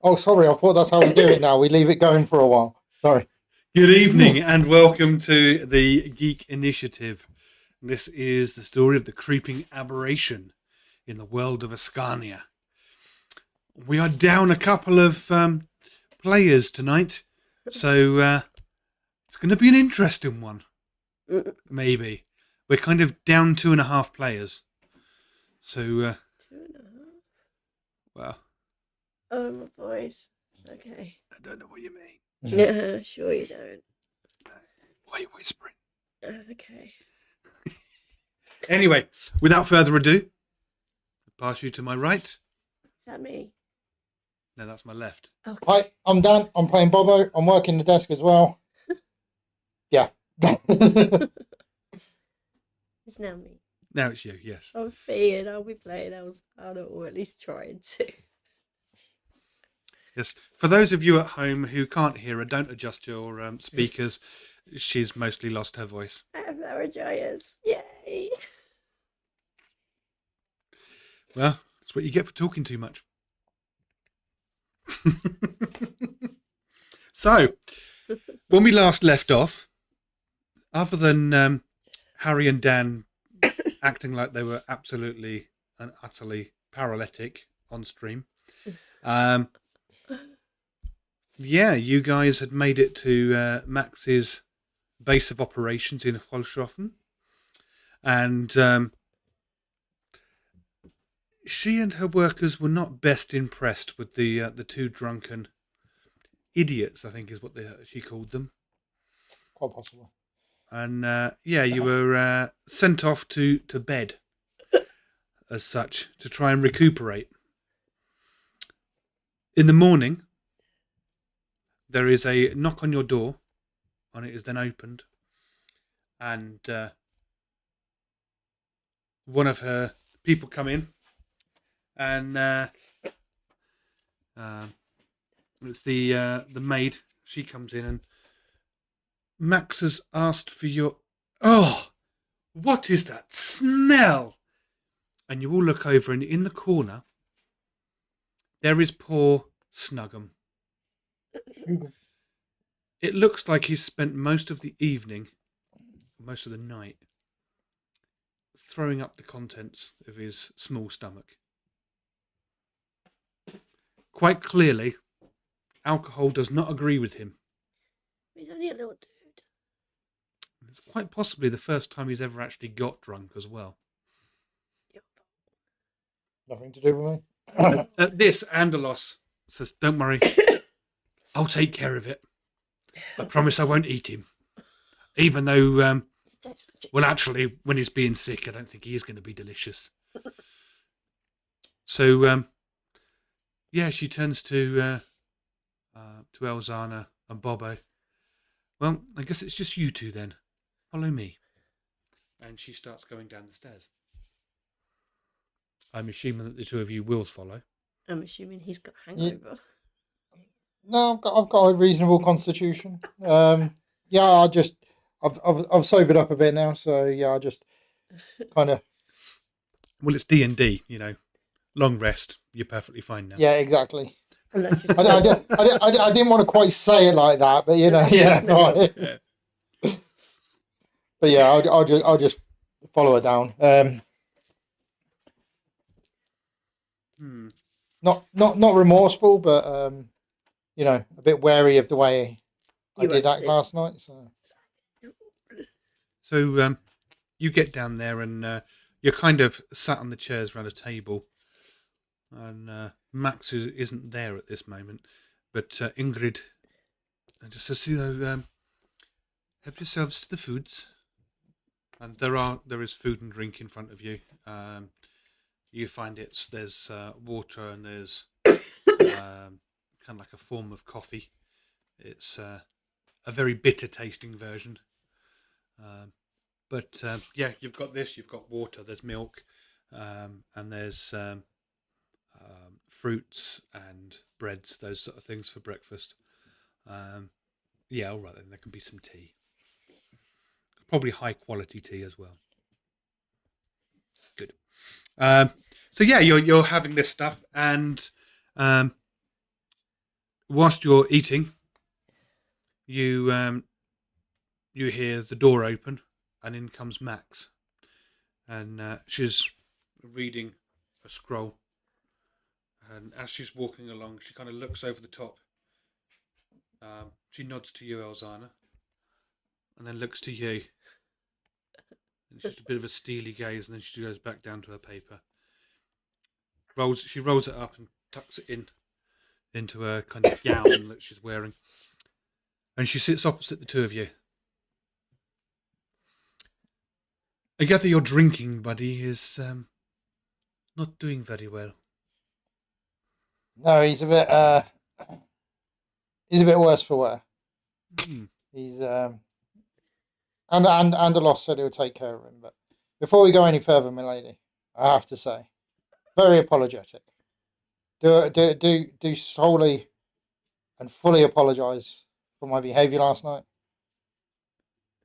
Oh, sorry. I thought that's how we do it now. We leave it going for a while. Sorry. Good evening and welcome to the Geek Initiative. This is the story of the Creeping Aberration in the world of Escania. We are down a couple of players tonight, so it's going to be an interesting one. Maybe. We're kind of down 2.5 players. So, 2.5. well, Oh, my voice. Okay. I don't know what you mean. No, sure you don't. Why are you whispering? Okay. Anyway, without further ado, I'll pass you to my right. Is that me? No, that's my left. Okay. Hi, I'm Dan. I'm playing Bobo. I'm working the desk as well. Yeah. It's now me. Now it's you, yes. I'm being, I'll be playing Elsana, or at least trying to. Yes. For those of you at home who can't hear her, don't adjust your speakers. She's mostly lost her voice. I have laryngitis. Yay! Well, that's what you get for talking too much. So, when we last left off, other than Harry and Dan acting like they were absolutely and utterly paralytic on stream, yeah, you guys had made it to Max's base of operations in Holzschofen, and she and her workers were not best impressed with the two drunken idiots, I think is what she called them. Quite possible. And yeah, you were sent off to bed as such to try and recuperate. In the morning, there is a knock on your door, and it is then opened, and one of her people come in, and it's the maid. She comes in, and Max has asked for your... Oh, what is that smell? And you all look over, and in the corner, there is poor Snuggum. It looks like he's spent most of the evening, most of the night, throwing up the contents of his small stomach. Quite clearly, alcohol does not agree with him. He's only a little dude. It's quite possibly the first time he's ever actually got drunk as well. Nothing to do with me. At this, Andalos says, "Don't worry, I'll take care of it. I promise I won't eat him. Even though, well, actually, when he's being sick, I don't think he is going to be delicious." So, yeah, she turns to Elzana and Bobo. "Well, I guess it's just you two then. Follow me." And she starts going down the stairs. I'm assuming that the two of you will follow. I'm assuming he's got hangover. No, I've got a reasonable constitution. Yeah, I've sobered up a bit now, so yeah, I just kind of. Well, it's D&D, you know. Long rest. You're perfectly fine now. Yeah, exactly. I didn't want to quite say it like that, but you know, yeah. Yeah. But yeah, I'll just follow her down. Not remorseful, but you know, a bit wary of the way I did act last night. So you get down there, and you're kind of sat on the chairs around a table, and Max isn't there at this moment, but Ingrid just says, "You know, help yourselves to the foods." And there is food and drink in front of you. You find there's water, and there's kind of like a form of coffee. It's a very bitter tasting version. But yeah, you've got this. You've got water. There's milk, and there's fruits and breads, those sort of things for breakfast. Yeah, all right then. There can be some tea. Probably high quality tea as well. Good. So yeah, you're having this stuff, and whilst you're eating, you hear the door open, and in comes Max, and she's reading a scroll. And as she's walking along, she kind of looks over the top. She nods to you, Elzana, and then looks to you. And she's a bit of a steely gaze, and then she goes back down to her paper. She rolls it up and tucks it into her kind of gown that she's wearing. And she sits opposite the two of you. I gather your drinking buddy is not doing very well. No, he's a bit worse for wear. Hmm. He's and Anderlos said he'll take care of him. But before we go any further, my lady, I have to say, very apologetic. Do solely and fully apologise for my behaviour last night.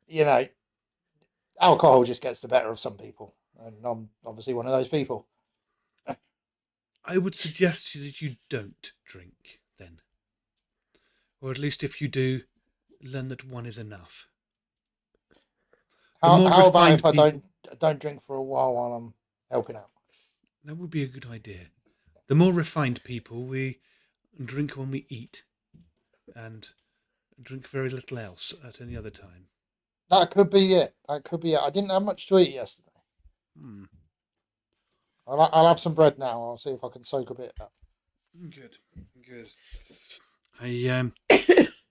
You know, alcohol just gets the better of some people, and I'm obviously one of those people. I would suggest that you don't drink, then. Or at least if you do, learn that one is enough. How about if I people... don't drink for a while I'm helping out? That would be a good idea. The more refined people, we drink when we eat, and drink very little else at any other time. That could be it. I didn't have much to eat yesterday. Hmm. I'll have some bread now. I'll see if I can soak a bit up. Good.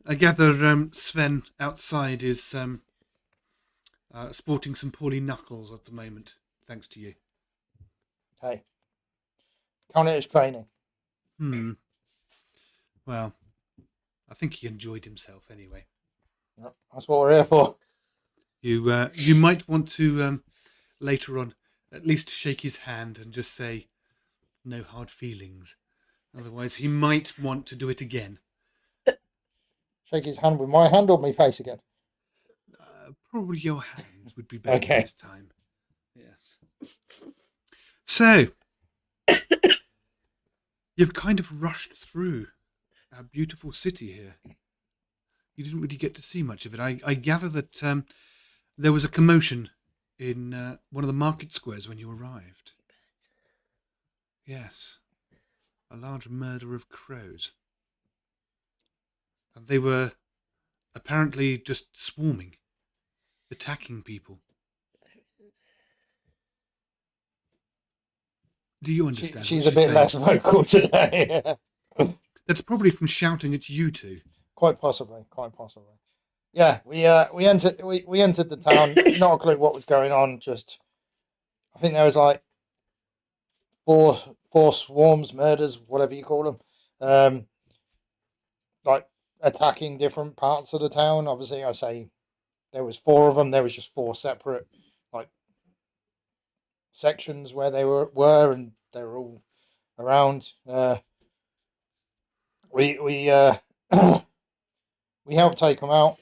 I gather Sven outside is sporting some poorly knuckles at the moment, thanks to you. Hey, count it as training. Well, I think he enjoyed himself anyway. Yep, that's what we're here for. You might want to later on at least shake his hand and just say no hard feelings. Otherwise, he might want to do it again. Shake his hand with my hand or my face again? Probably your hand would be better Okay. this time. Yes. So, you've kind of rushed through our beautiful city here. You didn't really get to see much of it. I gather that there was a commotion in one of the market squares when you arrived. Yes. A large murder of crows. And they were apparently just swarming, attacking people. Do you understand? She's a bit less vocal today. That's probably from shouting at you two. Quite possibly. Yeah, we entered the town. Not a clue what was going on. Just, I think there was like four swarms, murders, whatever you call them, like attacking different parts of the town. Obviously, I say there was four of them. There was just four separate like sections where they were and they were all around. We we helped take them out,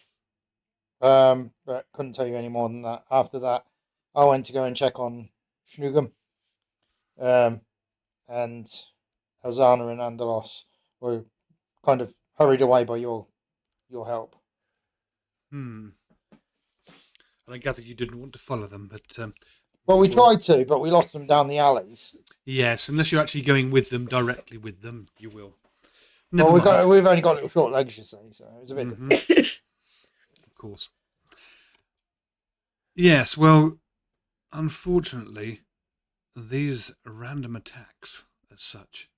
but couldn't tell you any more than that. After that, I went to go and check on Schnugum, and Elzana and Anderlos were kind of hurried away by your help. And I gather you didn't want to follow them, but... well, we tried to, but we lost them down the alleys. Yes, unless you're actually going with them, directly with them, you will. We've only got little short legs, you see, so it was a bit... Of course. Yes, well, unfortunately, these random attacks, as such,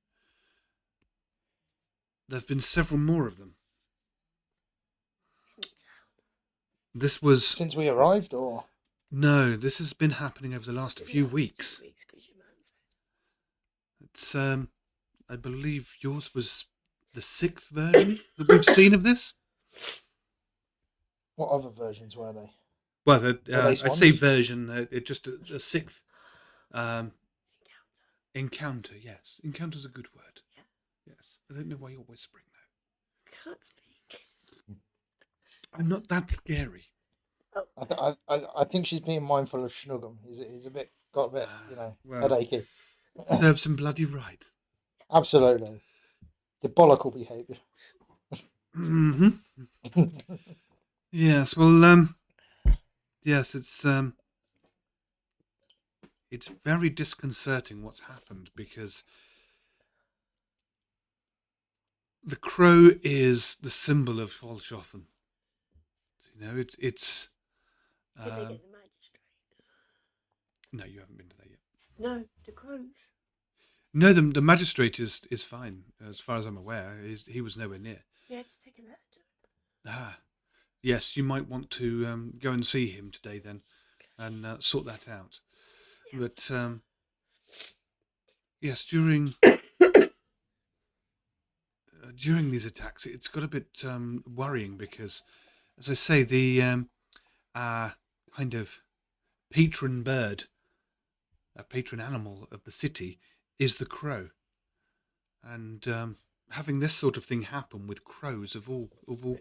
there have been several more of them. This was... Since we arrived, or...? No, this has been happening over the last few weeks. It's, I believe yours was the 6th version that we've seen of this. What other versions were they? Well, I say version, it's just a 6th encounter, yes. Encounter's a good word. Yeah. Yes. I don't know why you're whispering, though. Can't speak. I'm not that scary. Oh. I think she's being mindful of Schnugum. He's got a bit, headachy. Serves him bloody right. Absolutely. Diabolical behaviour. Hmm. Yes. Well. Yes. It's very disconcerting what's happened because the crow is the symbol of Holshofen. You know, it's. Did they Um, get the magistrate? no, you haven't been to that yet. No, the crows. No, the magistrate is fine as far as I'm aware. He was nowhere near. We had to take a letter to him. Ah, yes, you might want to go and see him today then, and sort that out. Yeah. But yes, during these attacks, it's got a bit worrying because, as I say, the kind of patron bird, a patron animal of the city, is the crow, and having this sort of thing happen with crows of all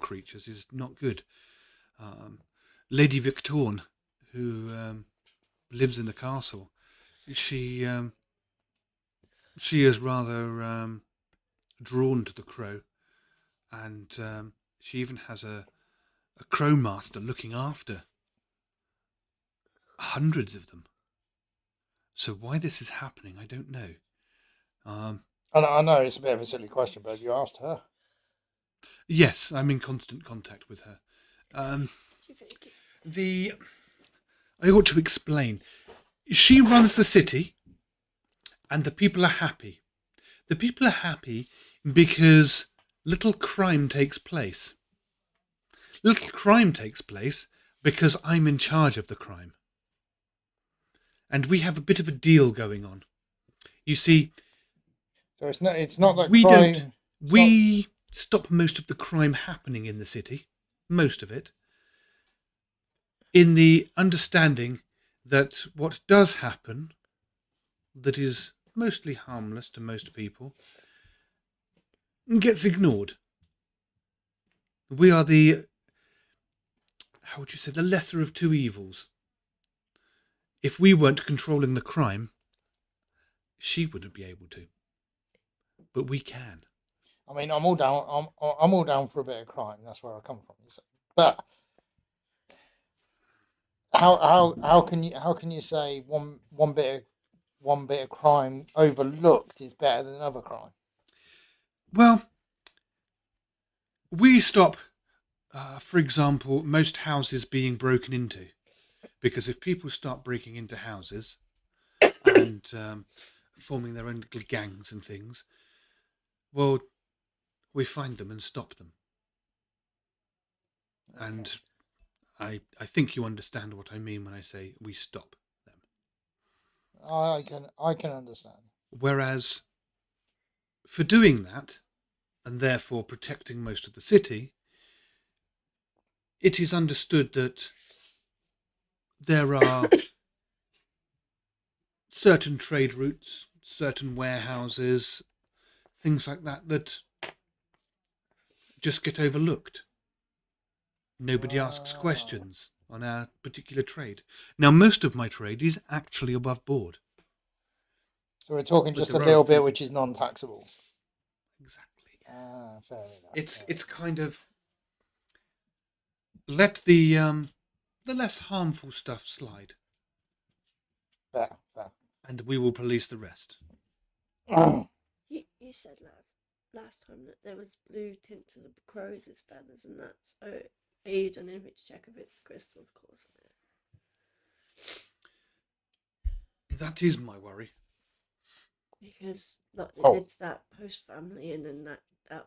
creatures is not good. Um, Lady Victorne, who lives in the castle, she she is rather drawn to the crow, and she even has a crow master looking after hundreds of them. So why this is happening, I don't know. I know it's a bit of a silly question, but have you asked her? Yes, I'm in constant contact with her. Do you think I ought to explain. She runs the city, and the people are happy. The people are happy because little crime takes place. Little crime takes place because I'm in charge of the crime. And we have a bit of a deal going on. You see, So it's not that we crime. don't. We stop most of the crime happening in the city, most of it, in the understanding that what does happen, that is mostly harmless to most people, gets ignored. We are the, how would you say, the lesser of two evils. If we weren't controlling the crime, she wouldn't be able to. But we can. I mean, I'm all down. I'm all down for a bit of crime. That's where I come from. But how can you say one bit of crime overlooked is better than another crime? Well, we stop, for example, most houses being broken into. Because if people start breaking into houses and forming their own little gangs and things, well, we find them and stop them. Okay. And I think you understand what I mean when I say we stop them. I can understand. Whereas for doing that, and therefore protecting most of the city, it is understood that there are certain trade routes, certain warehouses, things like that that just get overlooked. Nobody asks questions on our particular trade. Now, most of my trade is actually above board. So we're talking But just a there are little few bit which things- is non-taxable. Exactly. Fair enough. It's kind of let the less harmful stuff slide, fair. Fair. and we will police the rest. You said last time that there was blue tint to the crows' feathers and that. So are you done an image check if it's the crystals causing it? That is my worry. Because like they Oh. did to that post family and then that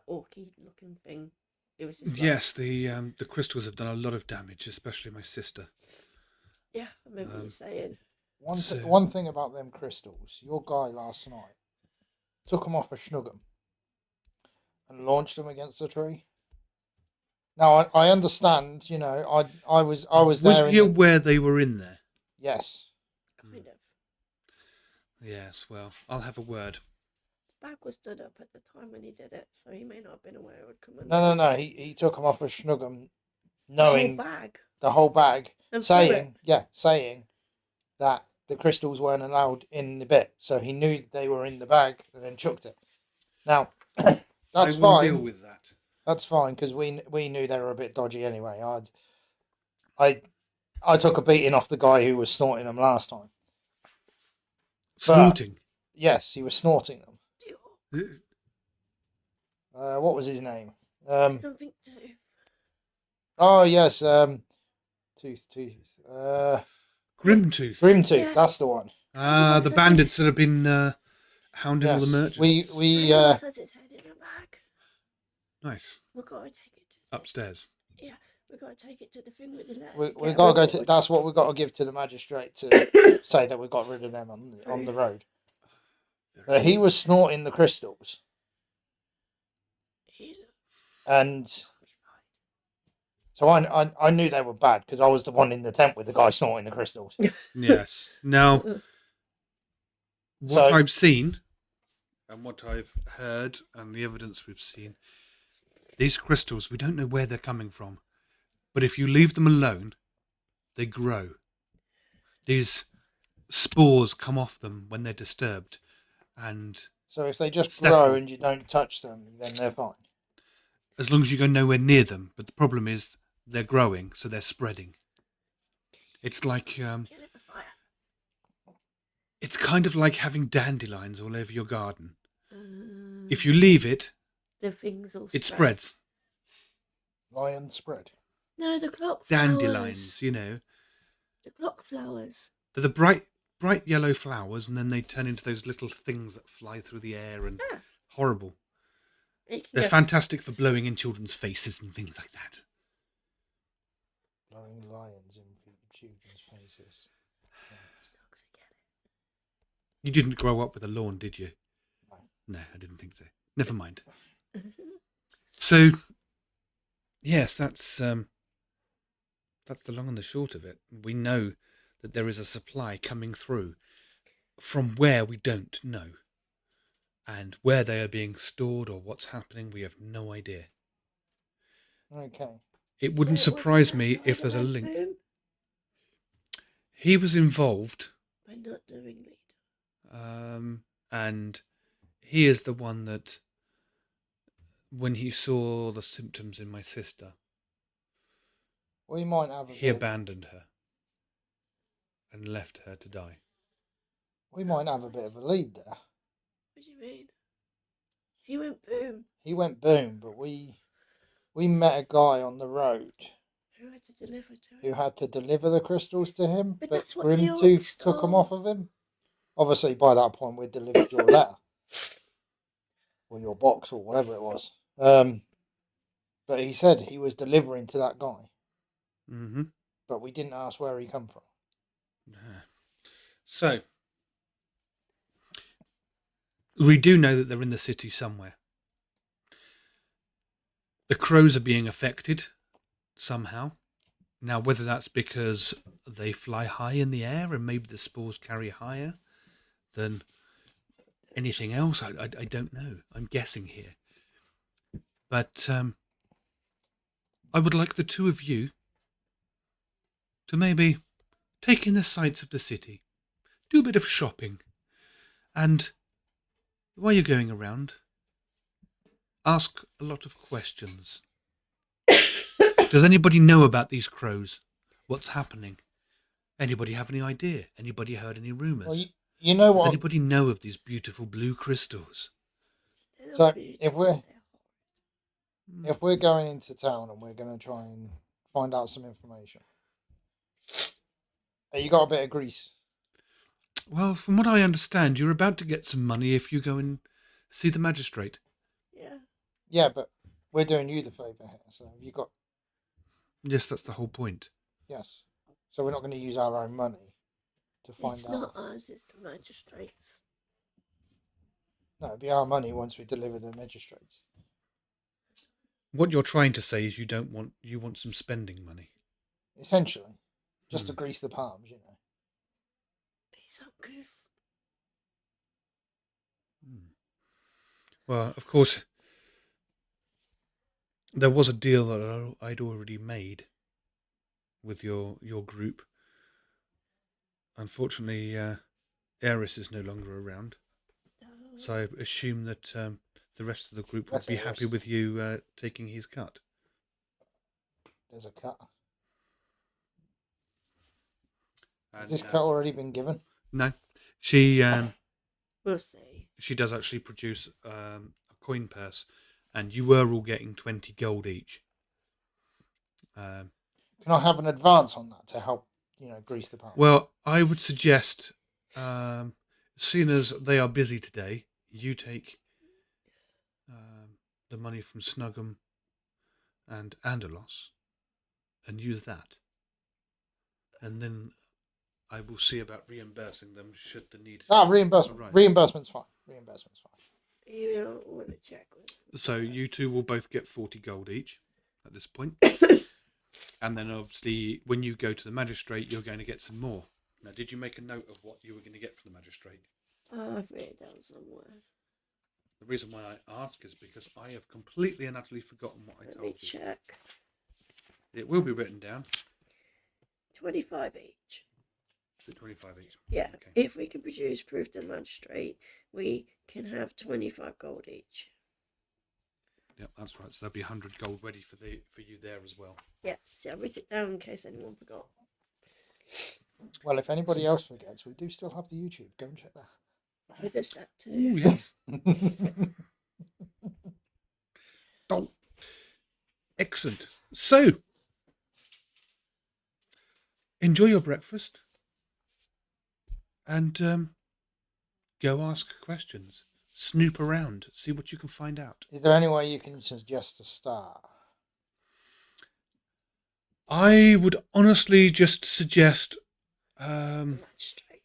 orky looking thing. It was just like, Yes, the crystals have done a lot of damage, especially my sister. yeah, I remember you saying. One thing about them crystals, your guy last night took them off a snuggum and launched them against the tree. Now I understand, you know, I was there. Was he aware they were in there? Yes. Kind of. Yes. Well, I'll have a word. The bag was stood up at the time when he did it, so he may not have been aware it would come No. He took them off a snuggum, The whole knowing bag. the whole bag, And threw it. saying that the crystals weren't allowed in the bit, so he knew that they were in the bag and then chucked it. Now, that's I will fine. deal with that. That's fine because we knew they were a bit dodgy anyway. I took a beating off the guy who was snorting them last time. Snorting. Yes, he was snorting them. Uh, What was his name? Something to. Oh yes, Tooth. Grimtooth. Grimtooth. Yeah. That's the one. The bandits that have been hounding all the Yes, merchants. we Has its head in a bag. Nice. We've got to take it to Upstairs. Yeah, we've got to take it to the thing with the letter. we got to go to. That's what we've got to give to the magistrate to say that we got rid of them on the road. He was snorting the crystals, and so I knew they were bad because I was the one in the tent with the guy snorting the crystals. Yes. Now, what So- I've seen and what I've heard and the evidence we've seen, these crystals, we don't know where they're coming from. But if you leave them alone, they grow. These spores come off them when they're disturbed. And So if they just Settle. grow and you don't touch them, then they're fine. as long as you go nowhere near them. But the problem is they're growing, so they're spreading. It's like... Kill it with fire. it's kind of like having dandelions all over your garden. If you leave it, the things all it spread. spreads. Lion spread. No, the clock flowers. Dandelions, you know. The clock flowers. They're the bright yellow flowers, and then they turn into those little things that fly through the air and Ah. horrible. It can They're go- fantastic for blowing in children's faces and things like that. Blowing lions in children's faces. It's not gonna get it. You didn't grow up with a lawn, did you? No. No, I didn't think so. Never mind. So, yes, that's the long and the short of it. We know that there is a supply coming through from where we don't know. And where they are being stored or what's happening, we have no idea. Okay. It wouldn't So it wasn't surprise that me guy if that there's a went link. boom He was involved, by not doing leader. and he is the one that, when he saw the symptoms in my sister, We might have a he bit. abandoned her and left her to die. We might have a bit of a lead there. What do you mean? He went boom. He went boom, but we met a guy on the road Who had to deliver to him? who had to deliver the crystals to him, But but that's what the orcs Grimtooth took them stole. off of him. Obviously, by that point, we'd delivered your letter or your box or whatever it was. But he said he was delivering to that guy, Mm-hmm. but we didn't ask where he come from. So, we do know that they're in the city somewhere. The crows are being affected somehow. Now, whether that's because they fly high in the air and maybe the spores carry higher than anything else, I don't know. I'm guessing here. But I would like the two of you to maybe take in the sights of the city, do a bit of shopping, and while you're going around, ask a lot of questions. Does anybody know about these crows? What's happening? Anybody have any idea? Anybody heard any rumours? Well, you know Does what? anybody know of these beautiful blue crystals? They're not So, beautiful, if we're- they're horrid. If we're going into town and we're going to try and find out some information, you got a bit of grease. Well, from what I understand, you're about to get some money if you go and see the magistrate. Yeah. Yeah, but we're doing you the favour here. So have you got? Yes, that's the whole point. Yes. So we're not going to use our own money to find It's out. not us, it's the magistrates. No, it'd be our money once we deliver the magistrates. What you're trying to say is you want some spending money. Essentially, just to grease the palms, you know. He's a goof. Well, of course, there was a deal that I'd already made with your group. Unfortunately, Aeris is no longer around, so I assume that the rest of the group would That's be Aeris. happy with you taking his cut. There's a cut. Has And, this cut already been given? No, she We'll see. she does actually produce a coin purse, and you were all getting 20 gold each. Can I have an advance on that to help, grease the palm? Well, I would suggest, seeing as they are busy today, you take the money from Snuggum and Andalos and use that. And then I will see about reimbursing them should the need reimbursement. arise. Reimbursement's fine. Reimbursement's fine. You don't want to check with them. So you two will both get 40 gold each at this point. And then obviously when you go to the magistrate, you're going to get some more. Now, did you make a note of what you were going to get from the magistrate? I've written it down somewhere. The reason why I ask is because I have completely and utterly forgotten what I Let told me you. check. It will be written down. 25 each. Is it 25 each? Yeah. Okay. If we can produce proof to the magistrate, we can have 25 gold each. Yep, that's right. So there'll be 100 gold ready for you there as well. Yeah. See, I wrote it down in case anyone forgot. Well, if anybody else forgets, we do still have the YouTube. Go and check that. With this that too. Ooh, yes. Oh, excellent. So, enjoy your breakfast and go ask questions. Snoop around, see what you can find out. Is there any way you can suggest a start? I would honestly just suggest Magistrate.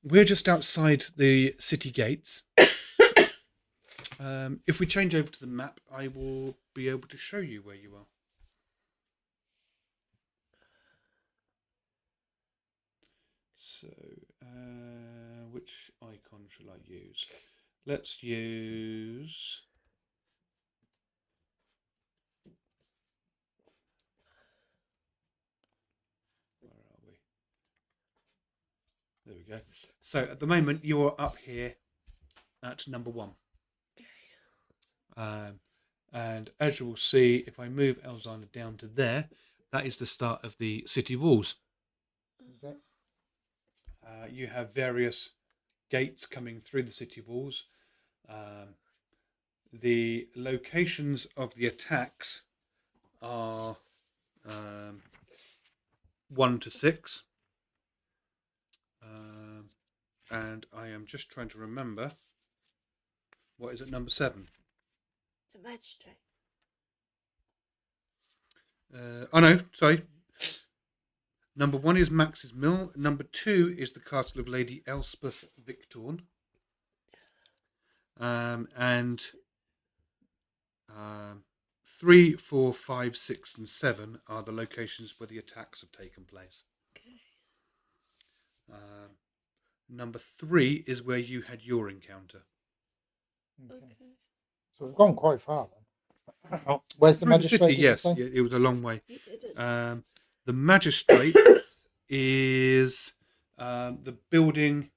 we're just outside the city gates. If we change over to the map, I will be able to show you where you are. So, which icon shall I use? Let's use... Where are we? There we go. So, at the moment, you are up here at number 1. And as you will see, if I move Elzana down to there, that is the start of the city walls. Okay. You have various gates coming through the city walls. The locations of the attacks are 1 to 6. And I am just trying to remember, what is at number 7? The magistrate. Oh no, sorry. Number 1 is Max's Mill. Number 2 is the Castle of Lady Elspeth Victorn. And 3, 4, 5, 6, and 7 are the locations where the attacks have taken place. Okay. Number 3 is where you had your encounter. Okay. So we've gone quite far then. Oh, where's the Through magistrate? city, did you yes, say? it was a long way. He didn't. The magistrate is the building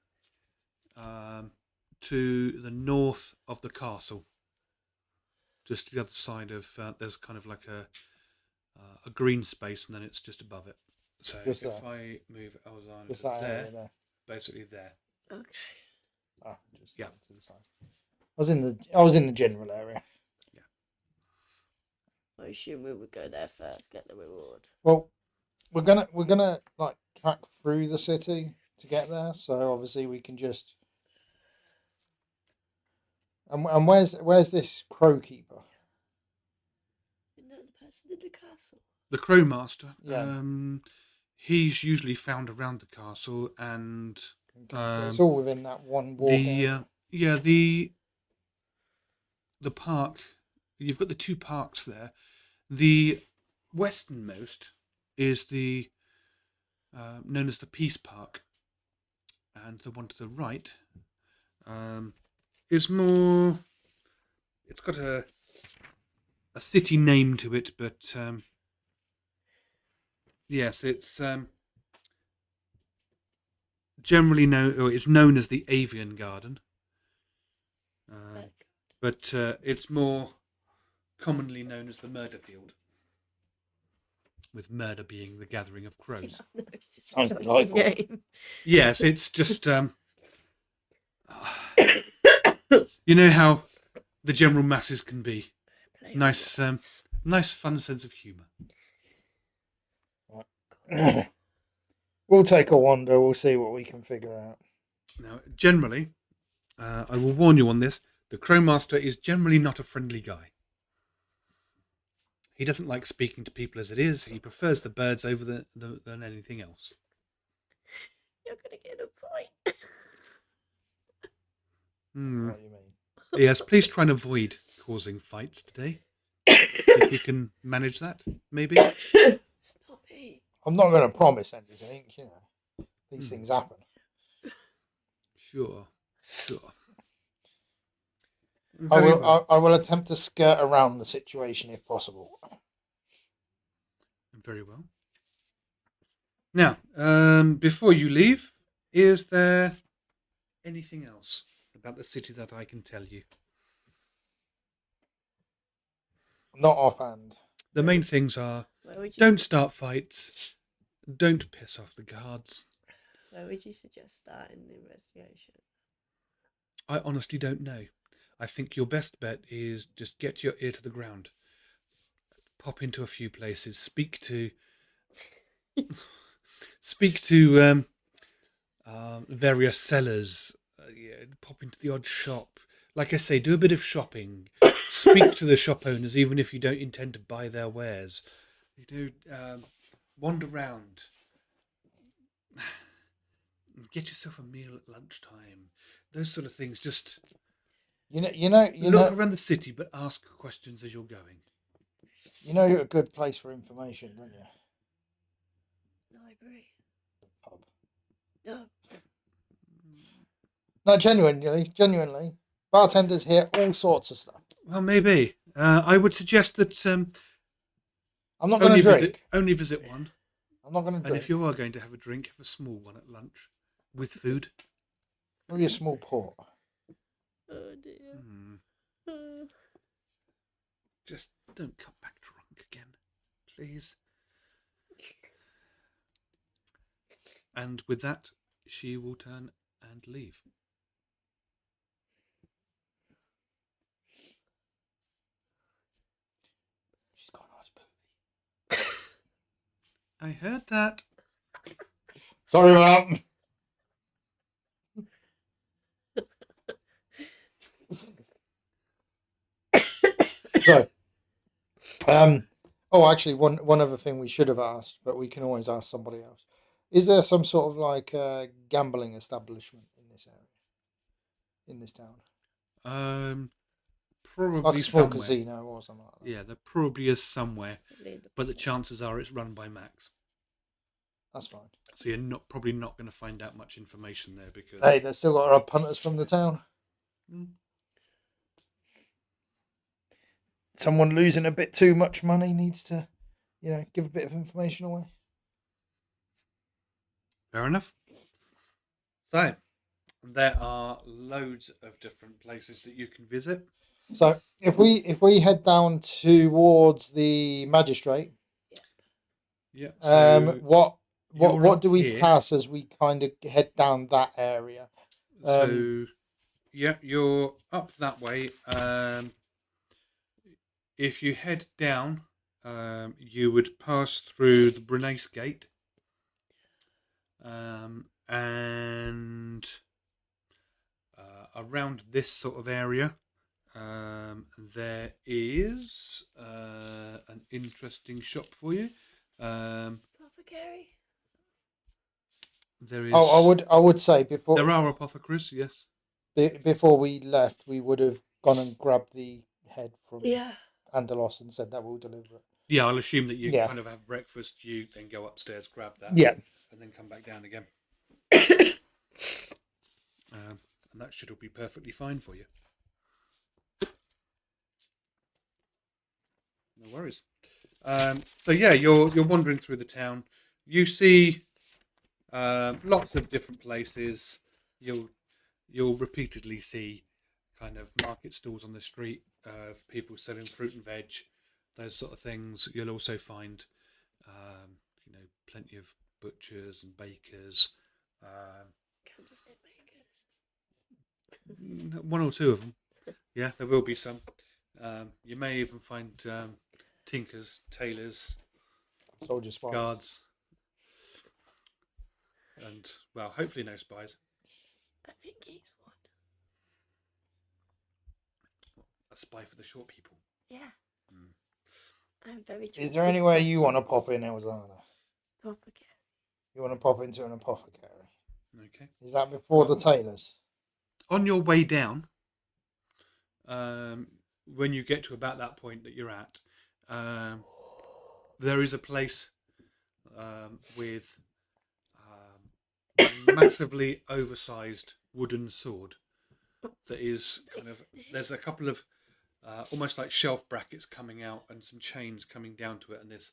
to the north of the castle, just to the other side of. There's kind of like a green space, and then it's just above it. So Just if there. I move Elzana Just to that there, area there. basically there. Okay. Ah, just Yeah. to the side. I was in the general area. I assume we would go there first, get the reward. Well, we're gonna like track through the city to get there. So obviously we can just. And where's this crow keeper? You know the person in the castle. The Crowmaster. Yeah. He's usually found around the castle, and Okay, so it's all within that one walk area. The park. You've got the 2 parks there. The westernmost is the known as the Peace Park, and the one to the right is more. It's got a city name to it, but yes, it's generally known, or it's known as the Avian Garden. but it's more commonly known as the murder field, with murder being the gathering of crows. No, it's just Sounds a delightful. name. Yes, it's just you know how the general masses can be. Play on Nice, words. nice, fun sense of humour. We'll take a wander. We'll see what we can figure out. Now, generally, I will warn you on this: the Crowmaster is generally not a friendly guy. He doesn't like speaking to people as it is. He prefers the birds over than anything else. You're gonna get in a fight. Hmm. What do you mean? Yes, please try and avoid causing fights today. If you can manage that, maybe. It's not me. I'm not going to promise anything. You know, these things happen. Sure. I Very will. well. I will attempt to skirt around the situation if possible. Very well. Now, before you leave, is there anything else about the city that I can tell you? Not offhand. The main things are: Where would you? don't start fights, don't piss off the guards. Where would you suggest starting the investigation? I honestly don't know. I think your best bet is just get your ear to the ground. Pop into a few places. Speak to various sellers. Pop into the odd shop. Like I say, do a bit of shopping. Speak to the shop owners, even if you don't intend to buy their wares. Wander around. Get yourself a meal at lunchtime. Those sort of things. Just look around the city, but ask questions as you're going. You know you're a good place for information, don't you? Library. Pub. No. No, genuinely. Bartenders hear all sorts of stuff. Well, maybe. I would suggest that I'm not going to drink. Only visit one. I'm not going to And drink. if you are going to have a drink, have a small one at lunch with food. Maybe a small port. Oh dear. Just don't come back drunk again, please. And with that, she will turn and leave. She's got a nice booty. I heard that. Sorry, man. So, actually, one other thing we should have asked, but we can always ask somebody else. Is there some sort of like gambling establishment in this area, in this town? Probably Like a small somewhere. casino or something like that. Yeah, there probably is somewhere, but the chances are it's run by Max. That's fine. So you're probably not going to find out much information there because. Hey, they've still got our punters from the town. Someone losing a bit too much money needs to, give a bit of information away. Fair enough. So, there are loads of different places that you can visit. So, if we head down towards the magistrate, yeah. So what do we here. pass as we kind of head down that area? You're up that way. If you head down, you would pass through the Bernays Gate, and around this sort of area, there is an interesting shop for you. Apothecary. There is. I would say before there are apothecaries, yes. Before we left, we would have gone and grabbed the head from Andalos and said that we'll deliver it. Yeah, I'll assume that you kind of have breakfast, you then go upstairs, grab that, and then come back down again. And that should all be perfectly fine for you. No worries. So yeah, you're wandering through the town. You see lots of different places. You'll repeatedly see kind of market stalls on the street of people selling fruit and veg, those sort of things. You'll also find, plenty of butchers and bakers. Candlestick makers. One or two of them. Yeah, there will be some. You may even find tinkers, tailors, Soldier spies. guards, and well, hopefully no spies. I think he's one. A spy for the short people. Yeah. Mm. I'm very. Is there anywhere you want to pop in, Elzana? Propaganda. You want to pop into an apothecary? Okay. Is that before the tailors? On your way down, when you get to about that point that you're at, there is a place with a massively oversized wooden sword that is kind of. There's a couple of almost like shelf brackets coming out and some chains coming down to it, and this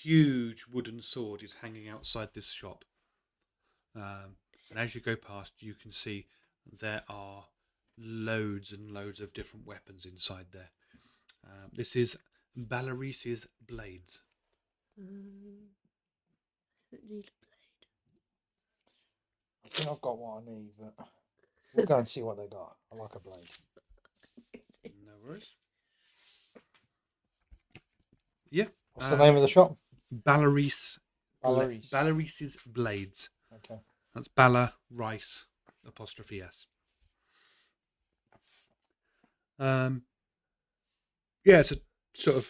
huge wooden sword is hanging outside this shop. And as you go past, you can see there are loads and loads of different weapons inside there. This is Balaris's blades. I need a blade. I think I've got what I need, but we'll go and see what they got. I like a blade. No worries. Yeah. What's the name of the shop? Balaris. Balaris. Balaris's blades. Okay. That's Bala Rice apostrophe S. It's a sort of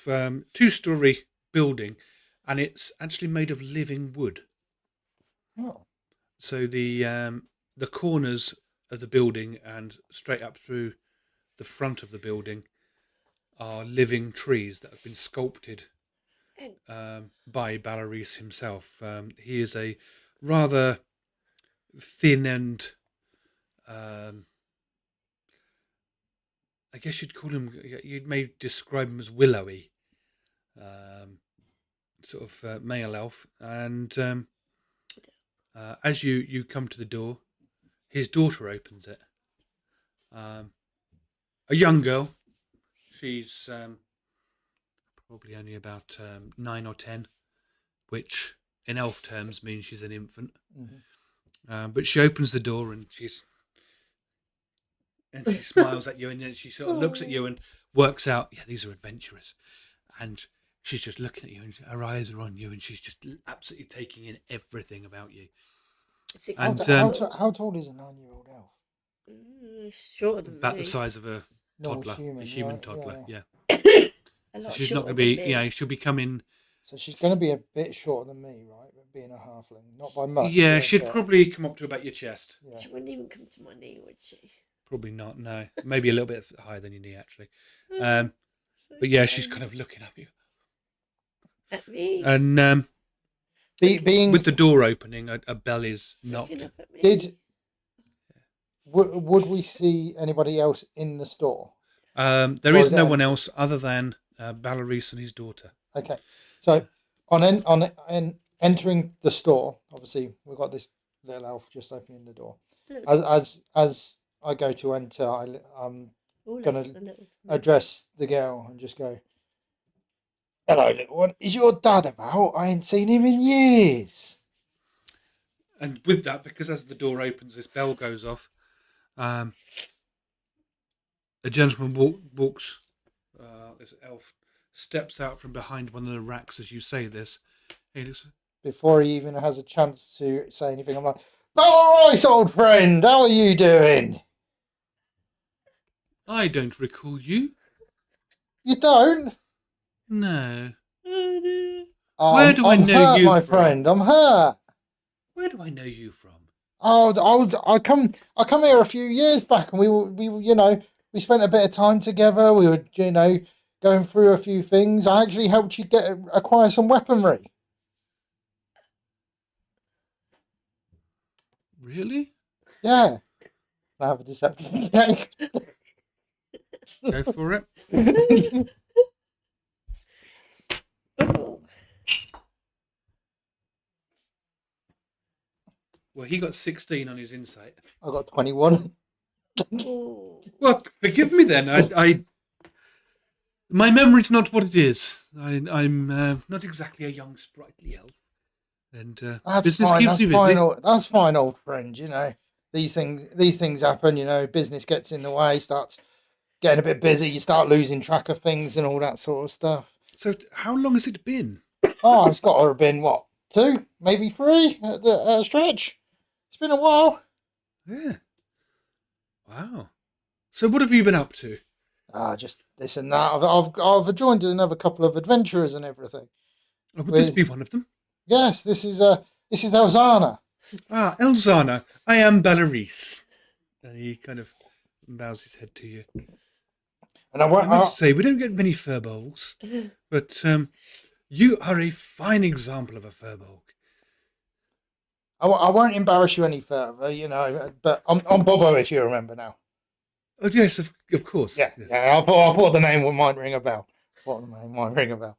2-story building, and it's actually made of living wood. Oh. So the corners of the building and straight up through the front of the building are living trees that have been sculpted by Balaris himself. He is a rather thin and I guess you'd call him. You may describe him as willowy, sort of male elf. And as you come to the door, his daughter opens it. A young girl. She's probably only about 9 or 10, which in elf terms means she's an infant. Mm-hmm. But she opens the door and she smiles at you, and then she sort of looks at you and works out, yeah, these are adventurers. And she's just looking at you, and her eyes are on you, and she's just absolutely taking in everything about you. How tall is a 9-year-old elf? Shorter than About me. the size of a toddler, human, a human right? toddler, yeah. A lot She's not going shorter to be, than me. she'll be coming. So she's going to be a bit shorter than me, right? But being a halfling, not by much. Yeah, but a she'd bit. probably come up to about your chest. Yeah. She wouldn't even come to my knee, would she? Probably not, no. Maybe a little bit higher than your knee, actually. But yeah, she's kind of looking at you. At me? And Being with the door opening, a bell is knocked. Looking up at me. Would we see anybody else in the store? There is no one else other than Balaris and his daughter. Okay, so on entering the store, obviously we've got this little elf just opening the door. As I go to enter, I'm going to address the girl and just go, "Hello, little one. Is your dad about? I ain't seen him in years." And with that, because as the door opens, this bell goes off. A gentleman walks. This elf steps out from behind one of the racks as you say this. Before he even has a chance to say anything, I'm like, "All right, old friend. How are you doing?" I don't recall you. You don't? No. Where do I know you my from? friend? I'm hurt. Where do I know you from? I come here a few years back, and we spent a bit of time together. We were going through a few things. I actually helped you acquire some weaponry. Really? Yeah. I have a deception check. Go for it. Well, he got 16 on his insight. I got 21. Oh. Well, forgive me then. My memory's not what it is. I'm not exactly a young sprightly elf, and That's business fine. keeps That's me fine. busy. That's fine, old friend. You know, these things happen. You know, business gets in the way, starts getting a bit busy. You start losing track of things and all that sort of stuff. So, how long has it been? Oh, it's got to have been what, 2, maybe 3 at a stretch. It's been a while. Yeah. Wow. So, what have you been up to? Just this and that. I've joined another couple of adventurers and everything. Oh, would this With be one of them? yes, this is Elzana. Ah, Elzana, I am Belarus. And he kind of bows his head to you. And I I won't. must say, we don't get many furbolgs, but you are a fine example of a furbolg. I won't embarrass you any further, you know. But I'm Bobo, if you remember now. Oh, yes, of course. Yeah, Yes. yeah. I thought the name might ring a bell. Thought the name might ring a bell.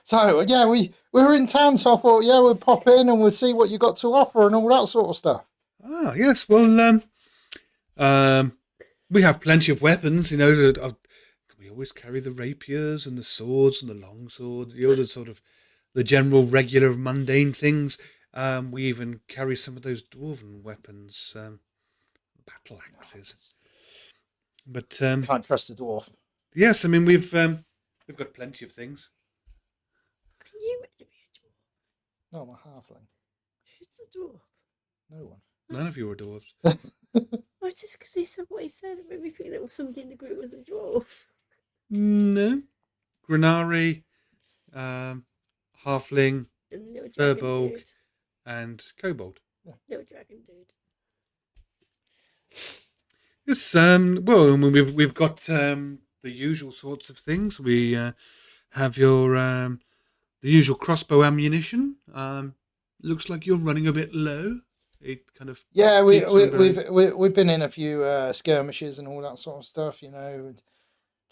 So yeah, we're in town, so I thought, yeah, we'll pop in and we'll see what you got to offer and all that sort of stuff. Ah, yes. Well, we have plenty of weapons. You know, we always carry the rapiers and the swords and the long swords. You know, the sort of the general, regular, mundane things. We even carry some of those dwarven weapons, battle axes. But Can't trust a dwarf. yes, I mean we've got plenty of things. Can you meant to be a dwarf? No, I'm a halfling. Who's a dwarf? No one. None of you are dwarves. Oh, just because he said what he said, it made me think that somebody in the group was a dwarf. No, Granari, halfling, And little dragon furbolg, dude. and kobold. Little dragon dude. Yes, well, I mean, we've got the usual sorts of things. We have your the usual crossbow ammunition. Looks like you're running a bit low. It kind of Yeah, peaks from very. we've been in a few skirmishes and all that sort of stuff. You know,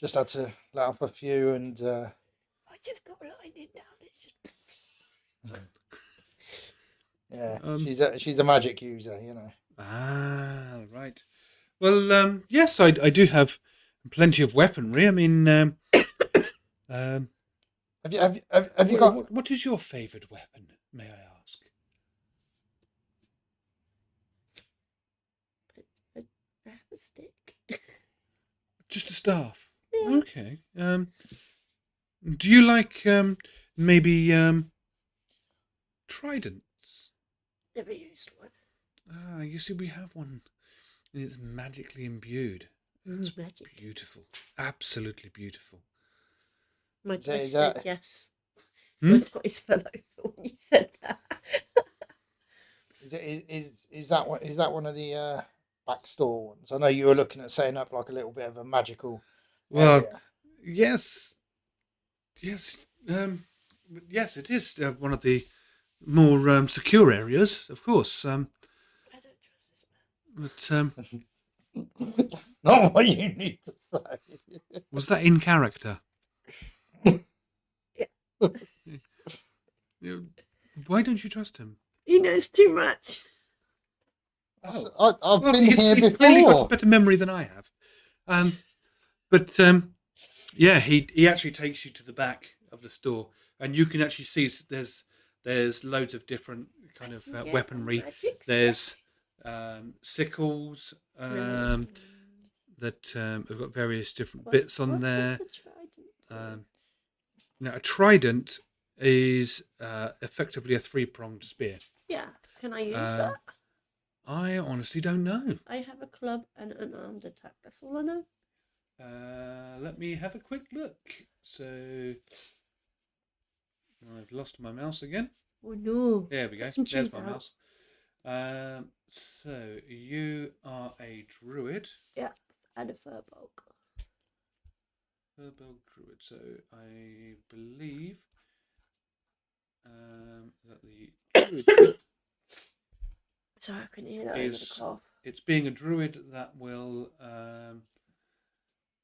just had to let off a few and. I just got lightning down. It's just. Yeah, Um, she's a magic user, you know. Right. Well, yes, I do have plenty of weaponry. I mean, um, Have you got? what is your favoured weapon? May I ask? I have a stick. Just a staff. Yeah. Okay. Do you like maybe tridents? Never used one. Ah, you see, we have one, and it's magically imbued. It's Magic. beautiful, absolutely beautiful. My Is that- dice is said that- yes. Hmm? My dice fell over when you said that. Is that one of the back store ones? I know you were looking at setting up like a little bit of a magical Well, area. yes, yes, yes. It is one of the more secure areas, of course. I don't trust this man. But Not what you need to say. was that in character? Yeah, why don't you trust him? He knows too much. I've Well, been here he's clearly got a before. better memory than I have. But yeah, he actually takes you to the back of the store, and you can actually see there's loads of different kind of Get weaponry. magic There's sickles No. that have got various different What- bits on what does there. the trident do? Now, a trident is effectively a three-pronged spear. Yeah, can I use Um, that? I honestly don't know. I have a club and an armed attack. That's all I know. Let me have a quick look. So I've lost my mouse again. Oh no. There we go. Get some There's cheese my out. mouse. So you are a druid. Yeah, and a furbolg. Herbal druid. So I believe that the druid bit Sorry, I couldn't hear that over the is cough. it's being a druid that will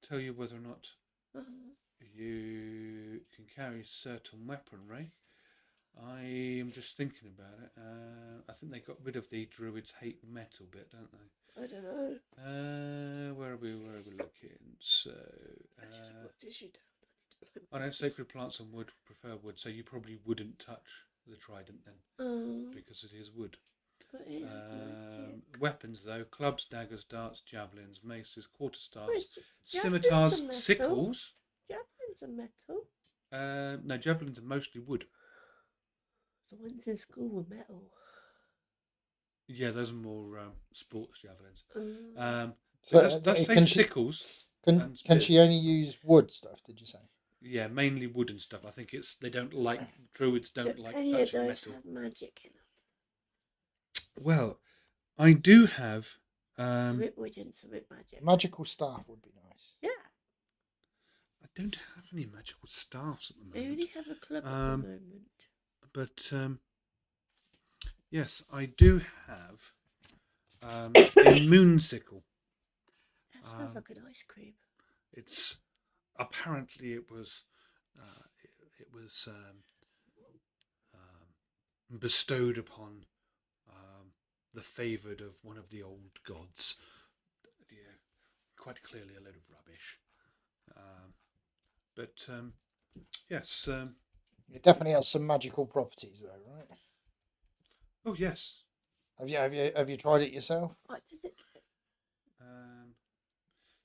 tell you whether or not Uh, you can carry certain weaponry. I am just thinking about it. I think they got rid of the druids hate metal bit, don't they? I don't know. Where are we looking? So, I should have put tissue down. I know sacred plants and wood prefer wood, so you probably wouldn't touch the trident then, because it is wood. But it has magic. Weapons though: clubs, daggers, darts, javelins, maces, quarterstaffs, Wait, scimitars, javelins are metal? sickles. Javelins are metal. No, javelins are mostly wood. The ones in school were metal. Yeah, those are more sports javelins. So, let's say can sickles. Can she only use wood stuff? Did you say? Yeah, mainly wooden stuff. I think it's they don't like druids don't like any of touching those metal. have magic in them? Well, I do have. Some bit wood and some bit magic. Magical staff would be nice. Yeah. I don't have any magical staffs at the moment. I only have a club at the moment. But yes, I do have a moon sickle. That sounds like an ice cream. It's apparently it was bestowed upon the favoured of one of the old gods. Yeah, quite clearly a load of rubbish. But yes. It definitely has some magical properties, though, right? Oh yes. Have you tried it yourself? What does it do?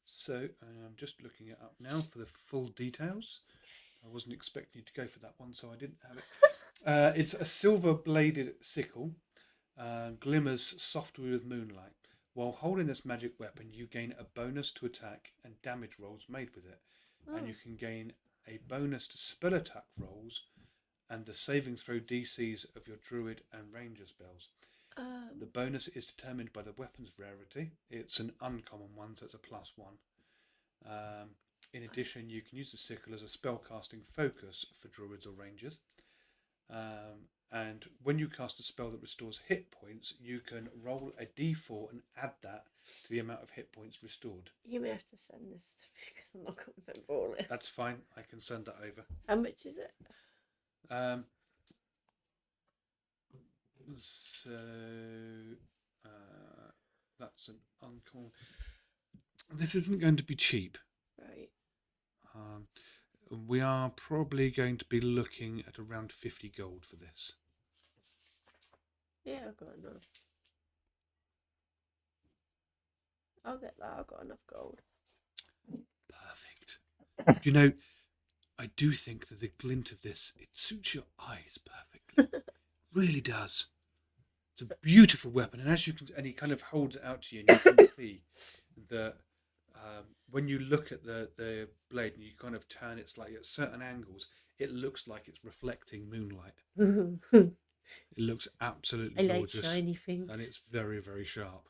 So I'm just looking it up now for the full details. I wasn't expecting you to go for that one, so I didn't have it. It's a silver-bladed sickle, glimmers softly with moonlight. While holding this magic weapon, you gain a bonus to attack and damage rolls made with it, and you can gain a bonus to spell attack rolls and the saving throw DCs of your druid and ranger spells. The bonus is determined by the weapon's rarity. It's an uncommon one, so it's a +1. In addition, you can use the sickle as a spellcasting focus for druids or rangers. And when you cast a spell that restores hit points, you can roll a d4 and add that to the amount of hit points restored. You may have to send this to me because I'm not going to remember all this. That's fine. I can send that over. How much is it? So that's an uncommon. This isn't going to be cheap. Right. We are probably going to be looking at around 50 gold for this. Yeah, I've got enough. I'll get that. I've got enough gold. Perfect. Do you know, I do think that the glint of this, it suits your eyes perfectly. Really does. It's a beautiful weapon, and as you can, and he kind of holds it out to you, and you can see that when you look at the blade and you kind of turn it slightly at certain angles, it looks like it's reflecting moonlight. It looks absolutely gorgeous. I like shiny things, and it's very, very sharp.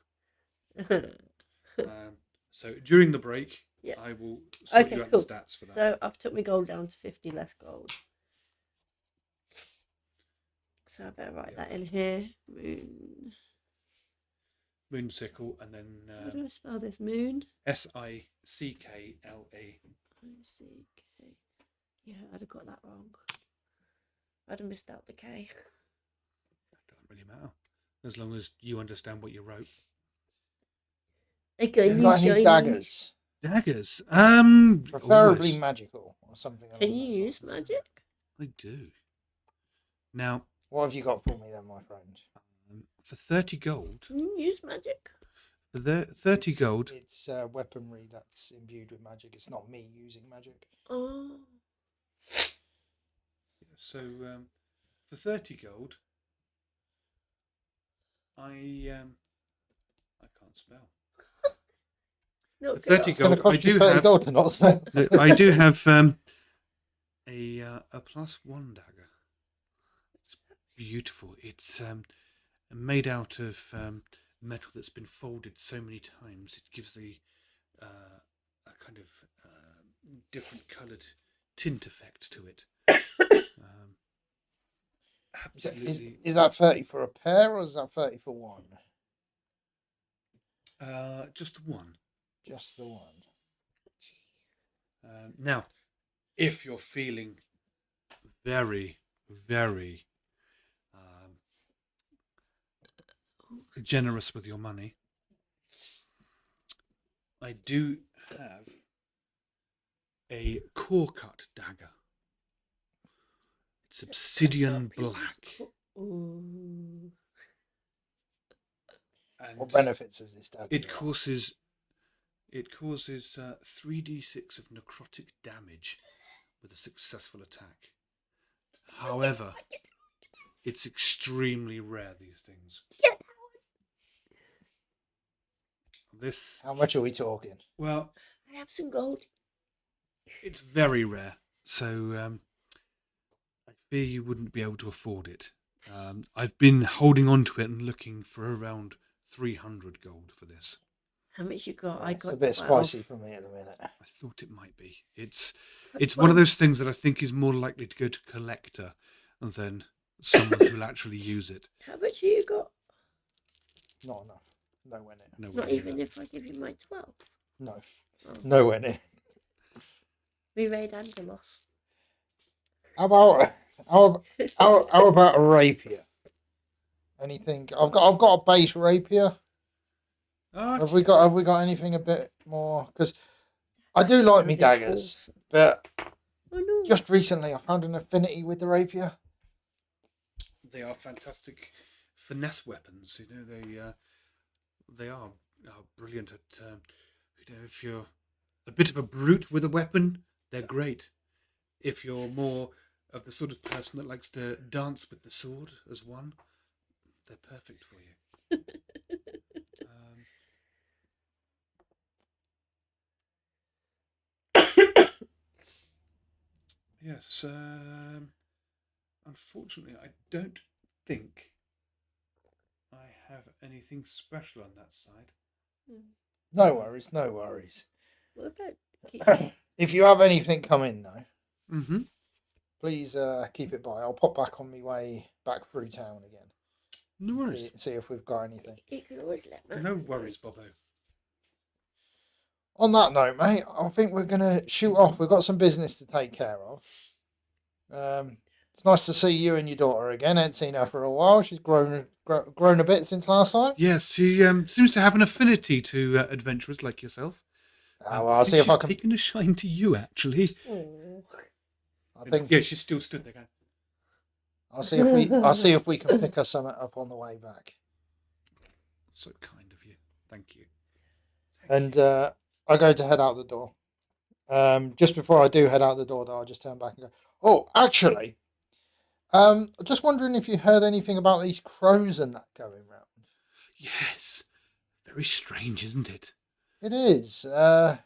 So during the break, I will sort you out the stats for that. So I've took my gold down to 50 less gold. So I better write that in here. Moon sickle, and then how do I spell this? Moon. Sickle. I-C-K. Yeah, I'd have got that wrong. I'd have missed out the K. That doesn't really matter, as long as you understand what you wrote. Okay, you got any daggers? Daggers. Preferably magical or something. Can you use magic? I do. Now, what have you got for me then, my friend? For 30 gold. Can you use magic? For the 30 gold. It's weaponry that's imbued with magic. It's not me using magic. Oh. So for 30 gold, I can't spell. No, for 30 gold, it's cost you 30 gold to not spell. I do have a +1 dagger. It's beautiful. It's made out of metal that's been folded so many times. It gives a kind of different coloured tint effect to it. Absolutely. Is that 30 for a pair or is that 30 for one? Just the one. Just the one. Now, if you're feeling very, very generous with your money, I do have a core cut dagger. It's obsidian black. Ooh. And What benefits is this dagger? it causes 3d6 of necrotic damage with a successful attack. However, it's extremely rare, these things. This, How much are we talking? well, I have some gold. it's very rare, so I fear you wouldn't be able to afford it. I've been holding on to it and looking for around 300 gold for this. How much you got? Yeah, I it's got a bit 12. spicy for me at the minute. I thought it might be. It's Got one of 12. those things that I think is more likely to go to collector than someone who'll actually use it. How much you got? Not enough. Nowhere near. Nowhere Not near even that. if I give you my 12. No. Oh. Nowhere near. We raid Angelos. How about a rapier? Anything? I've got a base rapier. Okay. Have we got anything a bit more? Because I do like me They're daggers, awesome. but Oh no. just recently I found an affinity with the rapier. They are fantastic finesse weapons. You know, they are brilliant at. You know, if you're a bit of a brute with a weapon, they're great. If you're more of the sort of person that likes to dance with the sword as one, they're perfect for you. Yes. Unfortunately, I don't think I have anything special on that side. No worries, no worries. What about Geek? If you have anything come in though, Mm-hmm. please keep it by. I'll pop back on my way back through town again. No worries. See if we've got anything. You can always let me. No worries, Bobo. On that note, mate, I think we're gonna shoot off. We've got some business to take care of. It's nice to see you and your daughter again. I hadn't seen her for a while. She's grown a bit since last time. Yes, she seems to have an affinity to adventurers like yourself. Well, I I'll think see if she's I can. taken a shine to you, actually. Oh. I think. Yeah, she's still stood there going, I'll see if we can pick her something up on the way back. so kind of you. Thank you. And I go to head out the door. Just before I do head out the door, though, I'll just turn back and go, oh, actually, just wondering if you heard anything about these crows and that going round. Yes. Very strange, isn't it? It is. Yes,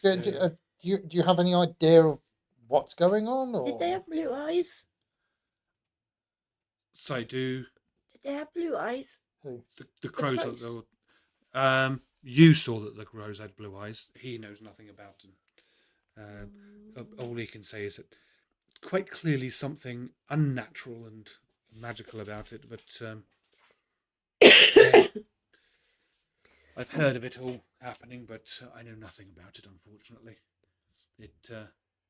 Do you have any idea of what's going on? Or... Did they have blue eyes? So do Did they have blue eyes? Who? the crows. crows. You saw that the crows had blue eyes. He knows nothing about them. All he can say is that quite clearly something unnatural and magical about it, but yeah, I've heard of it all happening, but I know nothing about it, unfortunately.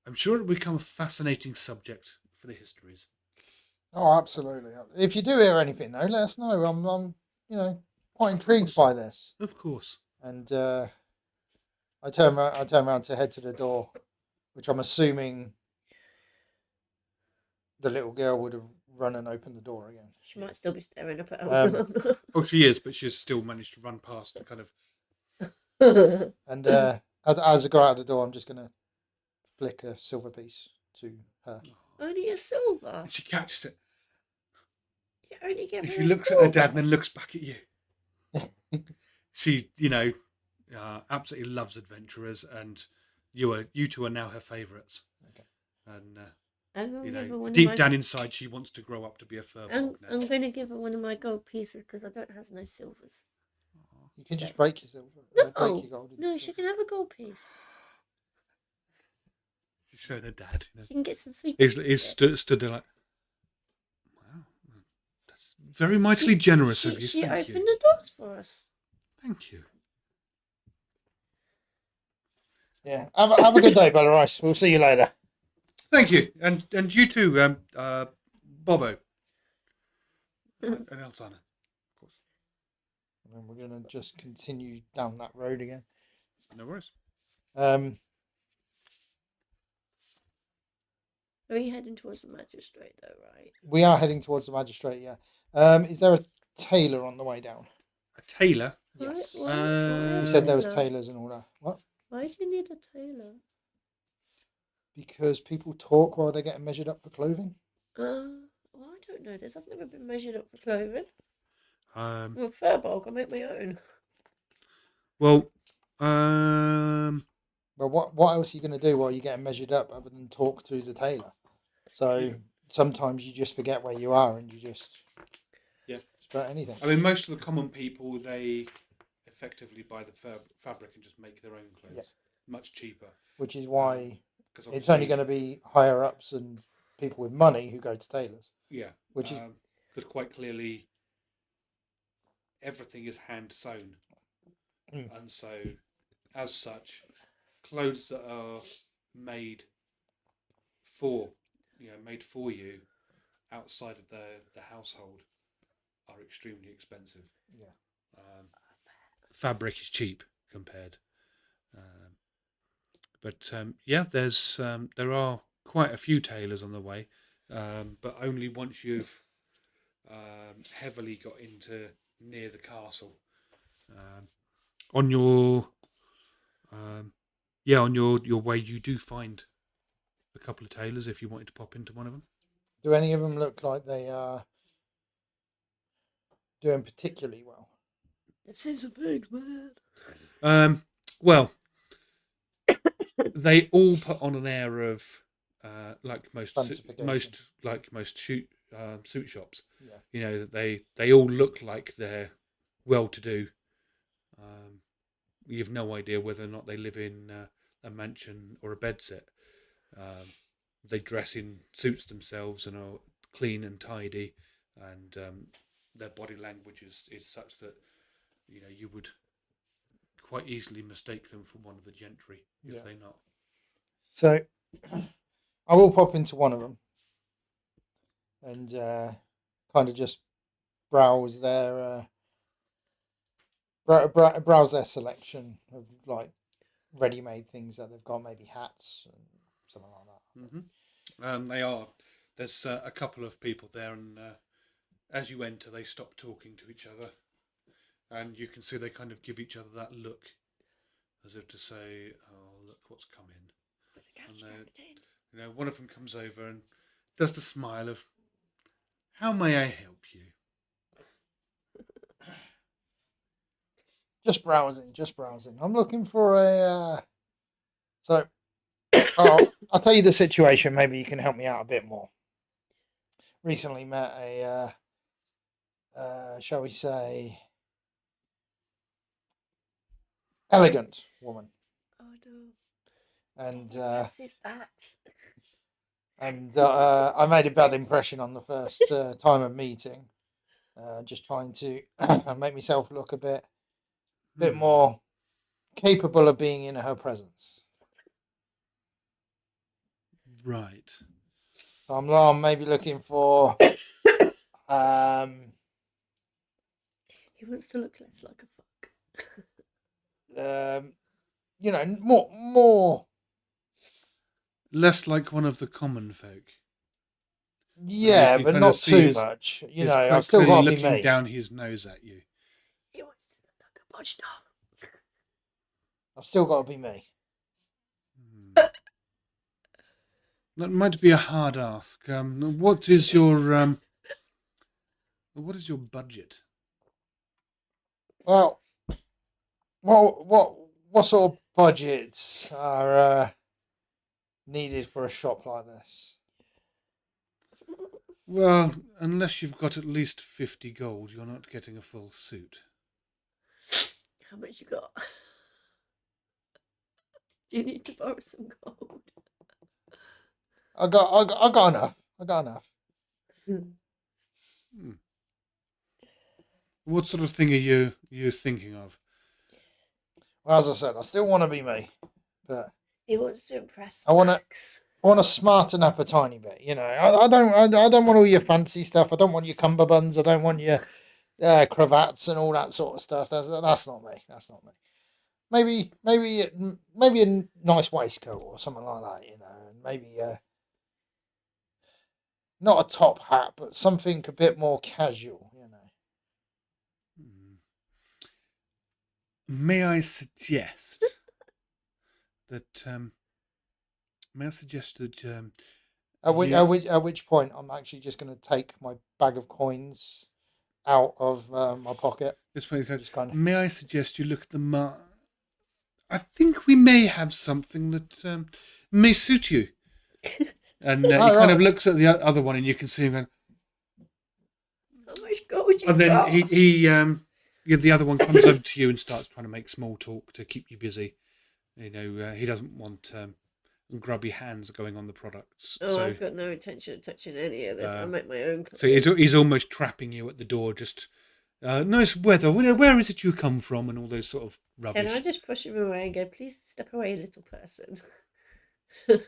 I'm sure it'll become a fascinating subject for the histories. Oh, absolutely. If you do hear anything, though, let us know. I'm quite intrigued by this. Of course. And I turn around to head to the door, which I'm assuming the little girl would have run and opened the door again. She might still be staring up at us. Oh, she is, but she's still managed to run past and kind of. And as I go out the door, I'm just going to flick a silver piece to her. Only a silver. And she catches it. You only give And her she a looks at her dad silver. and then looks back at you. She, absolutely loves adventurers, and you two are now her favourites. Okay. And I'm gonna give her one deep of my... down inside, she wants to grow up to be a fur I'm now. going to give her one of my gold pieces because I don't have no silvers. You can just break your silver. No, break your gold. no, she can have a gold piece. She's showing her dad. She can get some sweet. He's stood there like, wow, that's very mightily generous of you. She Thank opened you. the doors for us. Thank you. Yeah. Have a good day, Bella Rice. We'll see you later. Thank you, and you too, Bobo, and Elsana, of course. And we're going to just continue down that road again. No worries. Are we heading towards the magistrate though, right? We are heading towards the magistrate, yeah. Is there a tailor on the way down? A tailor? Yes. Why You said there was tailor? tailors and all that. What? Why do you need a tailor? Because people talk while they're getting measured up for clothing. Well, I don't know this. I've never been measured up for clothing. Um, Well, fair bulk, I make my own. well, Well, what else are you going to do while you're getting measured up other than talk to the tailor? So sometimes you just forget where you are and you just about anything. I mean, most of the common people, they effectively buy the fabric and just make their own clothes. Much cheaper. Which is why Because it's only going to be higher ups and people with money who go to tailors. Yeah. Which is because quite clearly everything is hand sewn, and so as such, clothes that are made for you outside of the household are extremely expensive. Yeah. Fabric is cheap compared. But there are quite a few tailors on the way, but only once you've heavily got into near the castle. On your way, you do find a couple of tailors if you wanted to pop into one of them. Do any of them look like they are doing particularly well? They've seen some things, man. Well, they all put on an air of like most suit shops. Yeah. You know, they all look like they're well-to-do. You have no idea whether or not they live in a mansion or a bedsit. They dress in suits themselves and are clean and tidy, and their body language is such that you would quite easily mistake them for one of the gentry if they're not. So I will pop into one of them and kind of just browse their browse their selection of like ready-made things that they've got, maybe hats and something like that. Mm-hmm. There's a couple of people there, and as you enter, they stop talking to each other, and you can see they kind of give each other that look, as if to say, "Oh, look what's come in." And one of them comes over and does the smile of, "How may I help you?" Just browsing. I'm looking for a. So, I'll tell you the situation. Maybe you can help me out a bit more. Recently met a, shall we say, elegant woman. Oh no. And That's his axe. and I made a bad impression on the first time of meeting. Just trying to make myself look a bit more capable of being in her presence. Right. So I'm maybe looking for. He wants to look less like a fuck. More. Less like one of the common folk. Yeah, but not too much. I've still got to be looking me. down his nose at you. He wants to look like a brushstroke. I've still got to be me. That might be a hard ask. What is your budget? Well, what sort of budgets are needed for a shop like this? Well, unless you've got at least 50 gold, you're not getting a full suit. How much you got? Do you need to borrow some gold? I got enough. What sort of thing are you thinking of? Well, as I said, I still want to be me, but he wants to impress. I want to smarten up a tiny bit. I don't want all your fancy stuff. I don't want your cummerbunds. I don't want your cravats and all that sort of stuff. That's not me. That's not me. Maybe a nice waistcoat or something like that. You know, and maybe not a top hat, but something a bit more casual. You know. May I suggest that? May I suggest that? At which point, I'm actually just going to take my bag of coins out of my pocket. This point, Just kind of. may I suggest you look at the I think we may have something that may suit you. And he kind of looks at the other one, and you can see him going. How much gold you And then got? the other one comes over to you and starts trying to make small talk to keep you busy. You know, he doesn't want grubby hands going on the products. Oh, so, I've got no intention of touching any of this. I make my own clothes. So he's almost trapping you at the door. Just nice weather. Where is it you come from? And all those sort of rubbish. Can I just push him away and go, please step away, little person? How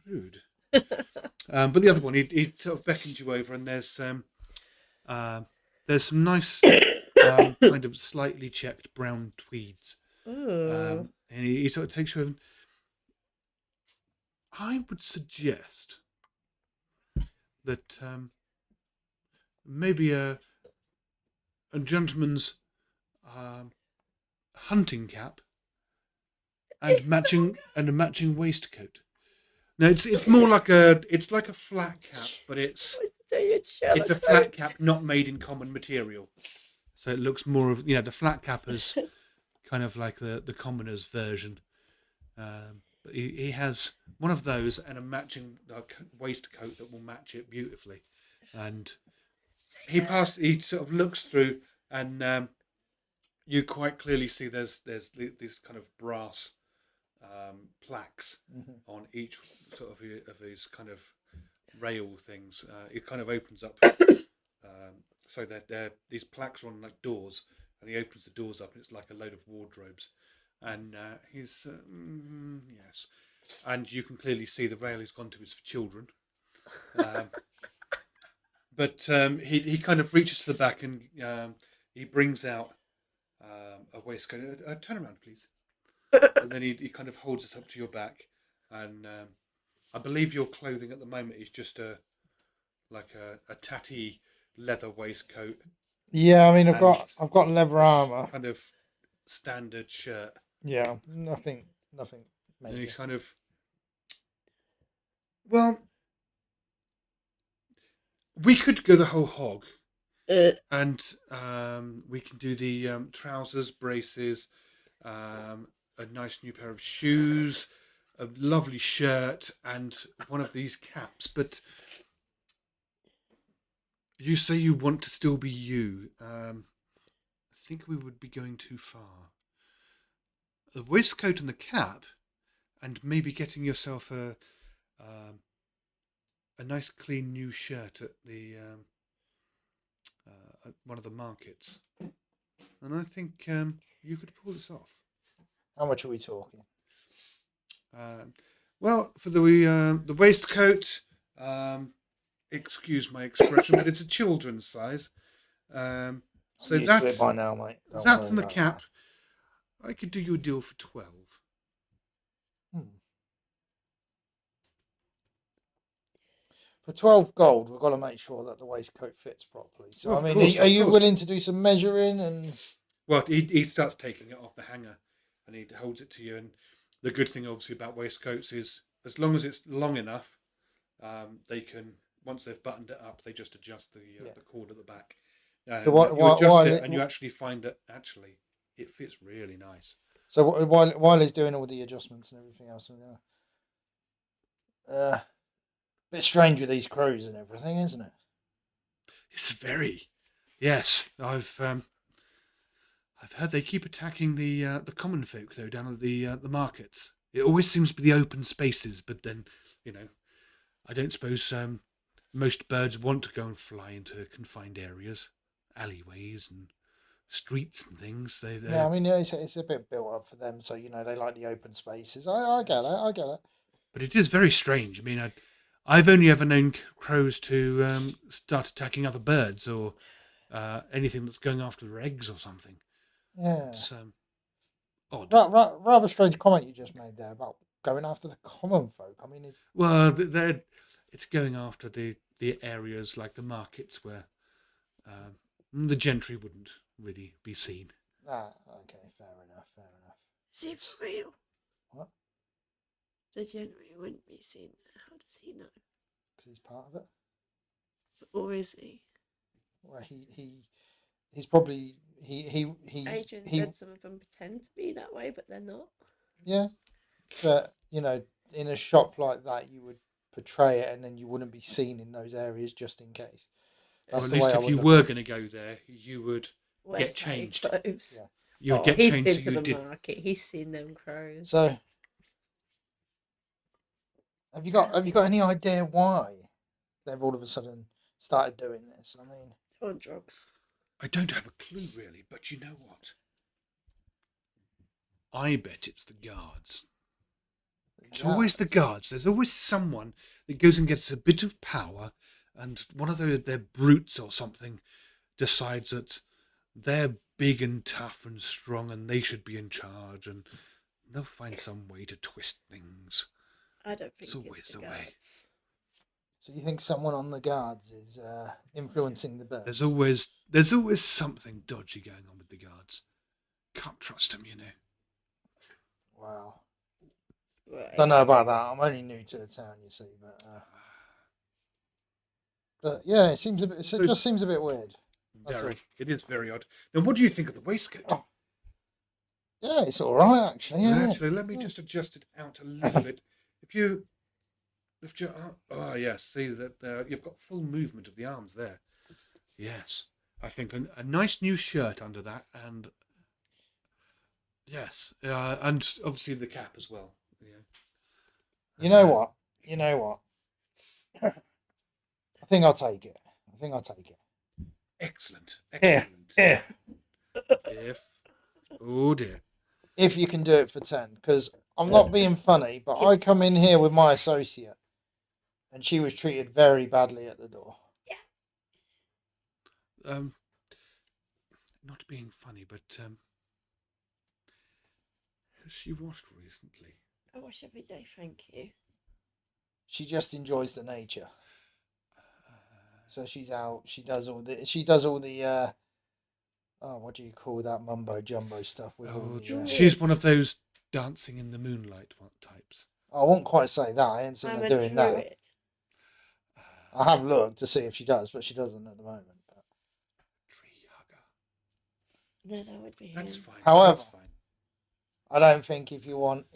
rude. But the other one, he sort of beckons you over, and there's some nice kind of slightly checked brown tweeds. Ooh. And he sort of takes you over. I would suggest that maybe a gentleman's hunting cap and a matching waistcoat. No, it's more like a flat cap, but it's a flat cap not made in common material. So it looks more of the flat cap is kind of like the commoner's version. But he has one of those and a matching waistcoat that will match it beautifully. And he sort of looks through, and you quite clearly see there's these kind of brass plaques on each sort of his kind of rail things. It kind of opens up, so that these plaques are on like doors, and he opens the doors up, and it's like a load of wardrobes. And he's yes, and you can clearly see the rail he's gone to is for children. But he kind of reaches to the back, and he brings out a waistcoat. Turn around, please. And then he kind of holds it up to your back, and I believe your clothing at the moment is just a tatty leather waistcoat. Yeah, I mean I've got leather armor. Kind of standard shirt. Yeah, nothing major. And he's kind of, well, we could go the whole hog, and we can do the trousers, braces, a nice new pair of shoes, a lovely shirt, and one of these caps. But you say you want to still be you. I think we would be going too far. The waistcoat and the cap, and maybe getting yourself a nice clean new shirt at the at one of the markets, and I think you could pull this off. How much are we talking? Well, for the waistcoat, excuse my expression, but it's a children's size. So that's by now, mate. That from the cap. I could do you a deal for 12. For 12 gold, we've got to make sure that the waistcoat fits properly. So, Well, I mean, are you willing to do some measuring? And well, he starts taking it off the hanger, and he holds it to you. And the good thing, obviously, about waistcoats is as long as it's long enough, they can, once they've buttoned it up, they just adjust the cord at the back. And you actually find that actually it fits really nice. So while he's doing all the adjustments and everything else, bit strange with these crows and everything, isn't it? It's very, yes. I've heard they keep attacking the common folk though down at the markets. It always seems to be the open spaces, but then I don't suppose most birds want to go and fly into confined areas, alleyways and streets and things. Yeah, I mean it's a bit built up for them, so they like the open spaces. I get it. But it is very strange. I mean, I've only ever known crows to start attacking other birds or anything that's going after their eggs or something. Yeah. It's odd. Rather strange comment you just made there about going after the common folk. I mean, it's Well, it's going after the areas like the markets where the gentry wouldn't really be seen. okay, fair enough. Is he for real? What? The general wouldn't be seen there. How does he know? Because he's part of it. Or is he? Well, he's probably he Adrian said some of them pretend to be that way, but they're not. Yeah, but in a shop like that, you would portray it, and then you wouldn't be seen in those areas just in case. Or That's at the least way I if would you look were at it. going to go there, you would Wear get tight changed. clothes. Yeah. You would get he's changed. been So to you the did. market. He's seen them crows. So, have you got any idea why they've all of a sudden started doing this? I mean, They're on drugs. I don't have a clue really, but you know what? I bet it's the guards. It's always the guards. There's always someone that goes and gets a bit of power, and one of their brutes or something decides that they're big and tough and strong, and they should be in charge, and they'll find some way to twist things. I don't think It's always it's the the way. guards. So you think someone on the guards is influencing the birds? There's always something dodgy going on with the guards. Can't trust them, you know. Wow. Right. Don't know about that. I'm only new to the town, you see, but yeah, it just seems a bit weird. Very. It is very odd. Now, what do you think of the waistcoat? Oh. Yeah, it's all right actually. Yeah. Actually, let me just adjust it out a little bit. If you lift your arm, oh yes, see that you've got full movement of the arms there. Yes, I think a nice new shirt under that, and yes, and obviously the cap as well. Yeah. You know what? I think I'll take it. Excellent. Here. If oh dear. If you can do it for 10, because I'm not being funny, but I come in here with my associate, and she was treated very badly at the door. Not being funny, but has she washed recently? I wash every day, thank you. She just enjoys the nature. So she's out. She does all the. What do you call that mumbo jumbo stuff with all the? She's one of those dancing in the moonlight types. I won't quite say that. I ain't seen her doing that. I have looked to see if she does, but she doesn't at the moment. Tree hugger. No, that would be That's him. fine. However, that's fine. I don't think if you want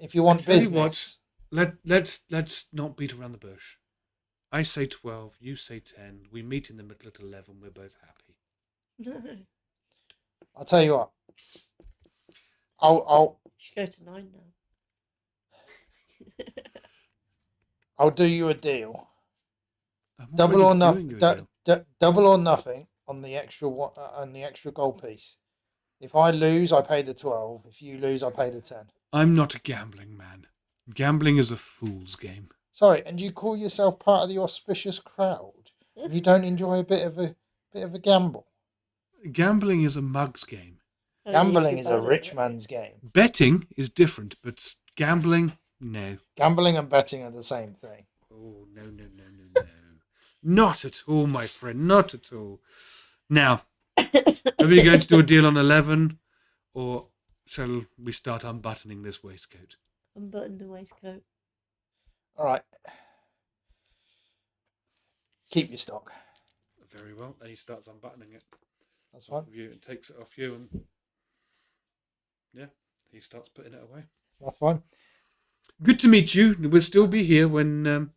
business. Let's not beat around the bush. I say 12, you say 10. We meet in the middle at 11. We're both happy. No. I'll tell you what. I'll should go to 9 now. I'll do you a deal. Double or nothing on the extra gold piece. If I lose, I pay the 12. If you lose, I pay the 10. I'm not a gambling man. Gambling is a fool's game. Sorry, and you call yourself part of the auspicious crowd? You don't enjoy a bit of a gamble? Gambling is a mug's game. Gambling is a rich man's game. Betting is different, but gambling, no. Gambling and betting are the same thing. Oh, no. Not at all, my friend. Not at all. Now, are we going to do a deal on 11, or shall we start unbuttoning this waistcoat? Unbutton the waistcoat. All right. Keep your stock. Very well. Then he starts unbuttoning it. That's fine. You and takes it off you, and yeah, he starts putting it away. That's fine. Good to meet you. We'll still be here when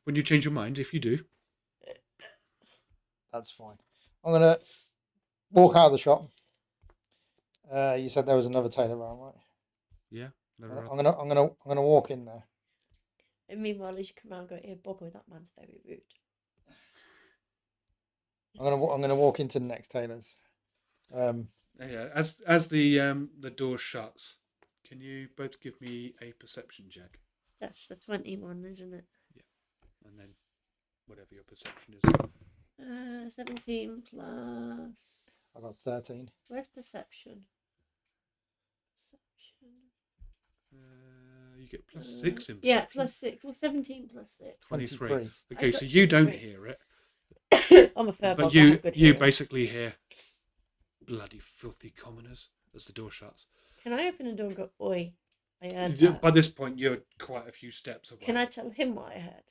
you change your mind, if you do. That's fine. I'm gonna walk out of the shop. You said there was another tailor around, right? Yeah. I'm gonna walk in there. And meanwhile, as you come out, and go, Boggo, that man's very rude. I'm gonna walk into the next tailor's. Yeah. As the door shuts, can you both give me a perception check? That's the 21, isn't it? Yeah. And then whatever your perception is. 17 plus. I got 13. Where's perception? Perception. You get +6 in Yeah, perception. +6. Well, 17 plus 6. 23. 23. Okay, I so got you don't 23. hear it, I'm a fair but bug, I have good you hearing. basically hear bloody filthy commoners as the door shuts. Can I open the door and go, oi, I heard that. By this point, you're quite a few steps away. Can I tell him what I heard?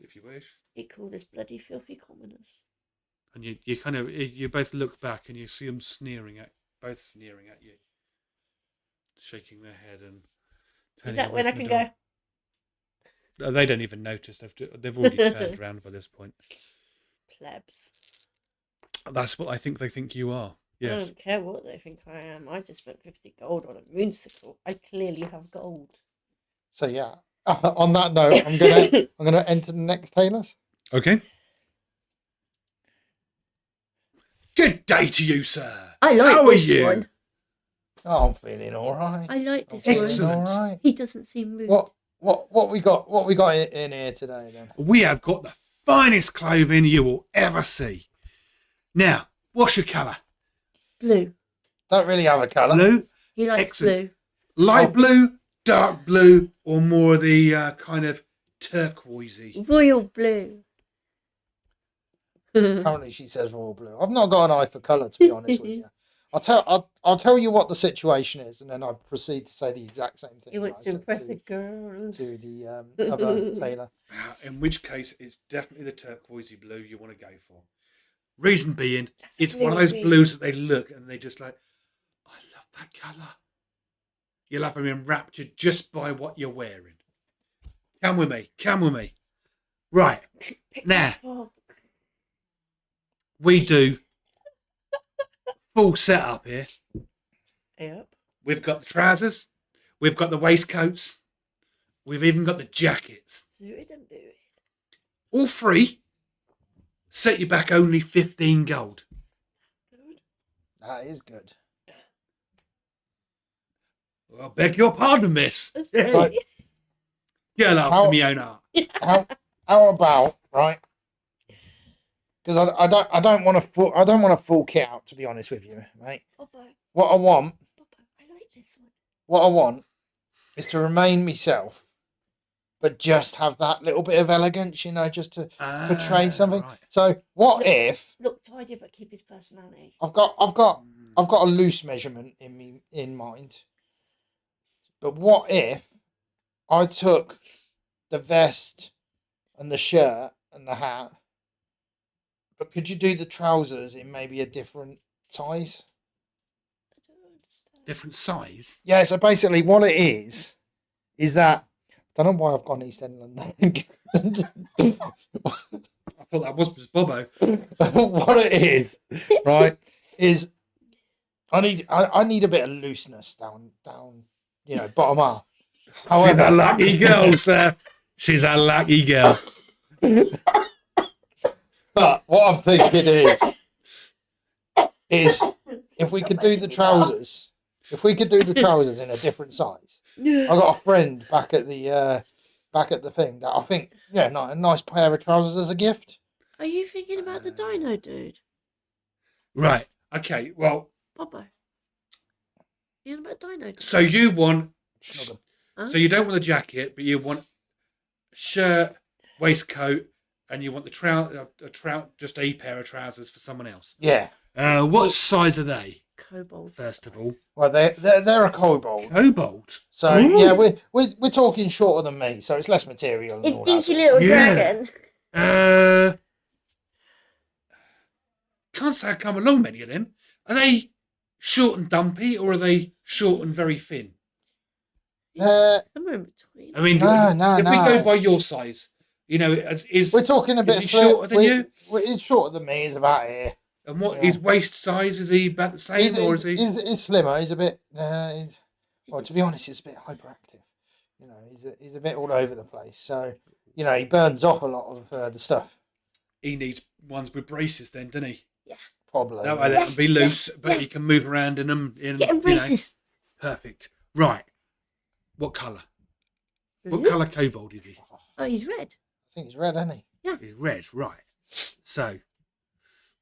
if you wish? He called us bloody filthy commoners. And you kind of you both look back and you see them sneering at you, shaking their head and. Is that when I can go? They don't even notice. They've already turned around by this point. Plebs. That's what I think they think you are. I Yes. don't care what they think I am. I just spent 50 gold on a moonsicle. I clearly have gold. So yeah. On that note, I'm gonna enter the next tailors. Okay. Good day to you, sir. I like How are this you? one. Oh, I'm feeling all right. I like this Feeling one. Excellent. all right. He doesn't seem rude. What we got? What we got in here today then? We have got the finest clothing you will ever see. Now, what's your colour? Blue. Don't really have a colour. Blue, He likes Excellent. blue. light blue, dark blue, or more the kind of turquoisey? Royal blue. Apparently, she says royal blue. I've not got an eye for colour, to be honest with you. I'll tell you what the situation is, and then I proceed to say the exact same thing. He wants that I to said impress a girl. to the other tailor. In which case, it's definitely the turquoisey blue you want to go for. Reason being, That's a it's one of blue those ring. blues that they look and they just like, I love that colour. You'll have them enraptured just by what you're wearing. Come with me. Come with me. Right. Pick Nah. that up. We do full setup here. Yep. We've got the trousers. We've got the waistcoats. We've even got the jackets. Suited and booted. All free. Set you back only 15 gold. Good. That is good. Well, I beg your pardon, miss. That's Yes. So- sweet. Girl after How- me own art. How about right? Because I don't want a full kit out, to be honest with you, mate. Boppo. What I want I like this one. What I want is to remain myself, but just have that little bit of elegance, you know, just to portray something. Right. So what if Look tidy but keep his personality. I've got a loose measurement in mind, but what if I took the vest and the shirt and the hat, but could you do the trousers in maybe a different size? I don't understand. Different size. Yeah, so basically what it is that I don't know why I've gone East End London. I thought that was Bobo. What it is, right, is I need a bit of looseness down, you know, bottom half. She's a However, lucky girl, sir. She's a lucky girl. but what I'm thinking is if we could do the trousers, in a different size. I got a friend back at the thing that I think, yeah, a nice pair of trousers as a gift. Are you thinking about the dino dude? Right. Okay. Well, Boppo. You know about dino dude? so you want. Snuggle. Huh? So you don't want a jacket, but you want shirt, waistcoat, and you want the just a pair of trousers for someone else. Yeah. What size are they? Kobold. First of all, Well, they're a kobold. Kobold. So Ooh. yeah, we're talking shorter than me, so it's less material. And all that Dinky sort of little stuff. Yeah. dragon. Can't say I come along many of them. Are they short and dumpy, or are they short and very thin? Somewhere in between. I mean, No, if no. we go by your size, you know, is We're talking a bit he shorter than you? He's shorter than me. He's about here. And what Yeah. his waist size, is he about the same, or is he? He's slimmer. He's a bit. Well, to be honest, he's a bit hyperactive. You know, he's a bit all over the place. So, you know, he burns off a lot of the stuff. He needs ones with braces, then, doesn't he? Probably. That way they can be loose, but he can move around in them. Get him you know. braces. Perfect. Right. What colour? What Blue? colour kobold is he? Oh, he's red. I think he's red, isn't he? He's red. Right. So,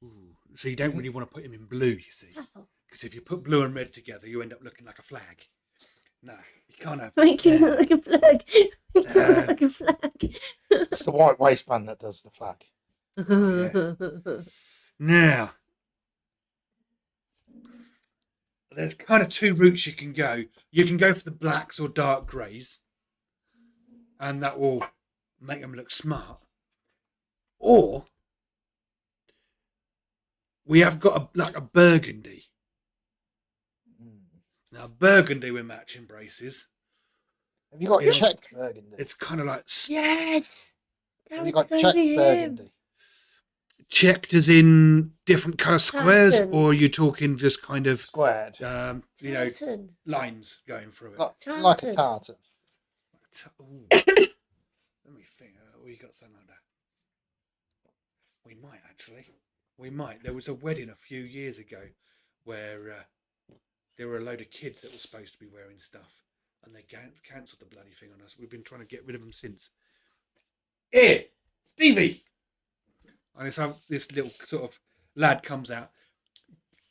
Ooh. So you don't really want to put him in blue, you see. Purple. Because if you put blue and red together, you end up looking like a flag. No, you can't have Make him look like a flag. Make him look like a flag. It's the white waistband that does the flag. Now, there's kind of two routes you can go. You can go for the blacks or dark greys, and that will make them look smart. Or we have got a burgundy. Now, burgundy with matching braces. Have you got Yeah. checked burgundy? It's kind of like Yes. Have you got checked burgundy? checked as in different colour squares, Patterned. or are you talking just kind of Squared. Tartan. lines going through it? Like a tartan. Ooh. Let me think. We got something like that. We might actually. We might. There was a wedding a few years ago where there were a load of kids that were supposed to be wearing stuff, and they cancelled the bloody thing on us. We've been trying to get rid of them since. Here, Stevie! And so this little sort of lad comes out,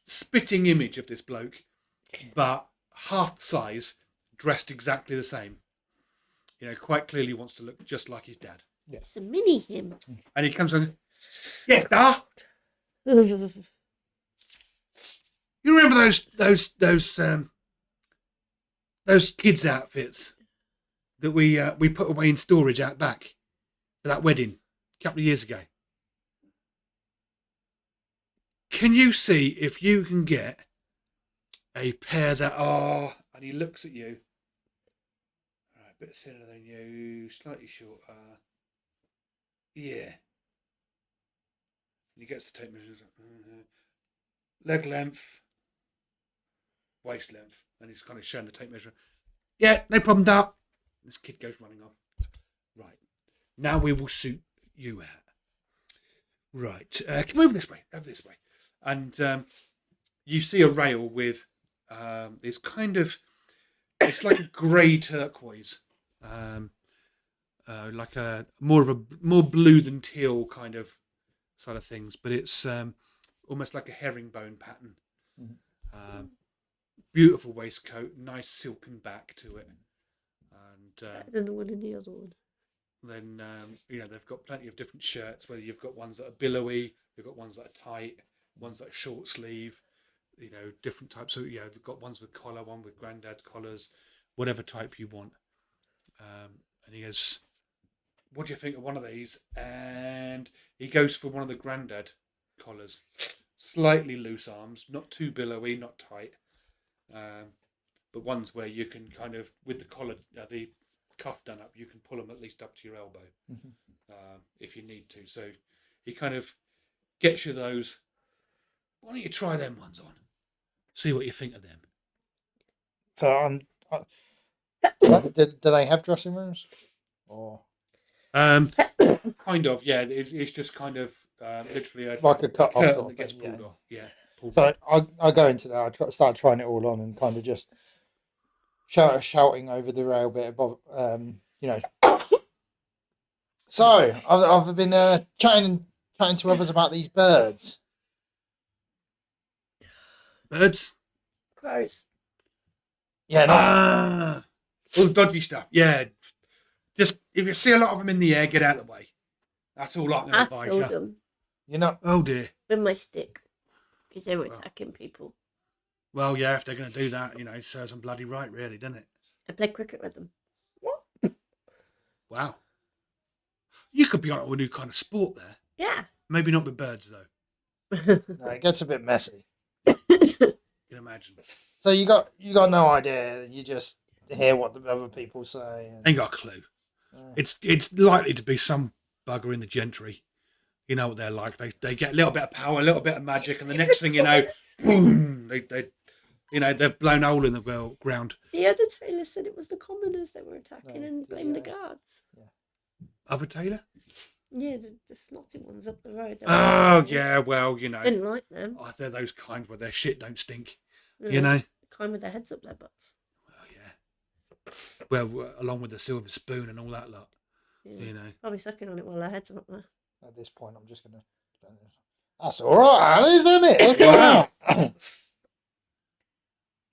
spitting image of this bloke, but half the size, dressed exactly the same. You know, quite clearly wants to look just like his dad. It's a mini him. And he comes on, yes, sir. You remember those kids' outfits that we put away in storage out back for that wedding a couple of years ago? Can you see if you can get a pair that are, and he looks at you, all right, a bit thinner than you, slightly shorter, yeah. And he gets the tape measures, leg length, waist length, and he's kind of showing the tape measure. Yeah, no problem, Dart. This kid goes running off. Right, now we will suit you out. Right, come over this way. Over this way. And you see a rail with this kind of, it's like a grey turquoise, like a more blue than teal kind of side of things, but it's almost like a herringbone pattern. Mm-hmm. Beautiful waistcoat, nice silken back to it, and Better than the one in the other one. then they've got plenty of different shirts. Whether you've got ones that are billowy, they've got ones that are tight, ones that are short sleeve. You know, different types. So they've got ones with collar, one with granddad collars, whatever type you want. And he goes, "What do you think of one of these?" And he goes for one of the granddad collars, slightly loose arms, not too billowy, not tight, but ones where you can kind of, with the collar, the cuff done up, you can pull them at least up to your elbow, if you need to. So he kind of gets you those. Why don't you try them ones on? See what you think of them. So do they have dressing rooms? Or Kind of, yeah. It's just kind of literally like a cut off curtain sort that of gets thing, pulled off. Yeah. Pulled So back. I go into there. Start trying it all on and kind of just shouting over the rail bit above. So I've been chatting to others about these birds. Birds. Crows. Yeah, All dodgy stuff. Yeah. Just if you see a lot of them in the air, get out of the way. That's all I can I advise killed you. them you're not. Oh dear. with my stick because they were Well. attacking people. Well, yeah, if they're going to do that, it serves them bloody right, really, doesn't it? I played cricket with them. Wow. You could be on a new kind of sport there. Yeah. Maybe not with birds, though. No, it gets a bit messy. You can imagine. So you got no idea. You just hear what the other people say. And, Ain't got a clue. It's likely to be some bugger in the gentry. You know what they're like. They get a little bit of power, a little bit of magic, and the next thing you know, boom! They've blown a hole in the ground. The other tailor said it was the commoners that were attacking and blamed the guards. Other tailor? Yeah, the snotty ones up the road. Oh yeah, well Didn't like them. they're those kind where their shit don't stink. Kind with their heads up their butts. Well, yeah. Well, along with the silver spoon and all that lot. Yeah. I'll be sucking on it while their heads are up there. At this point, I'm just gonna. That's all right, Alice, isn't it? Look at that.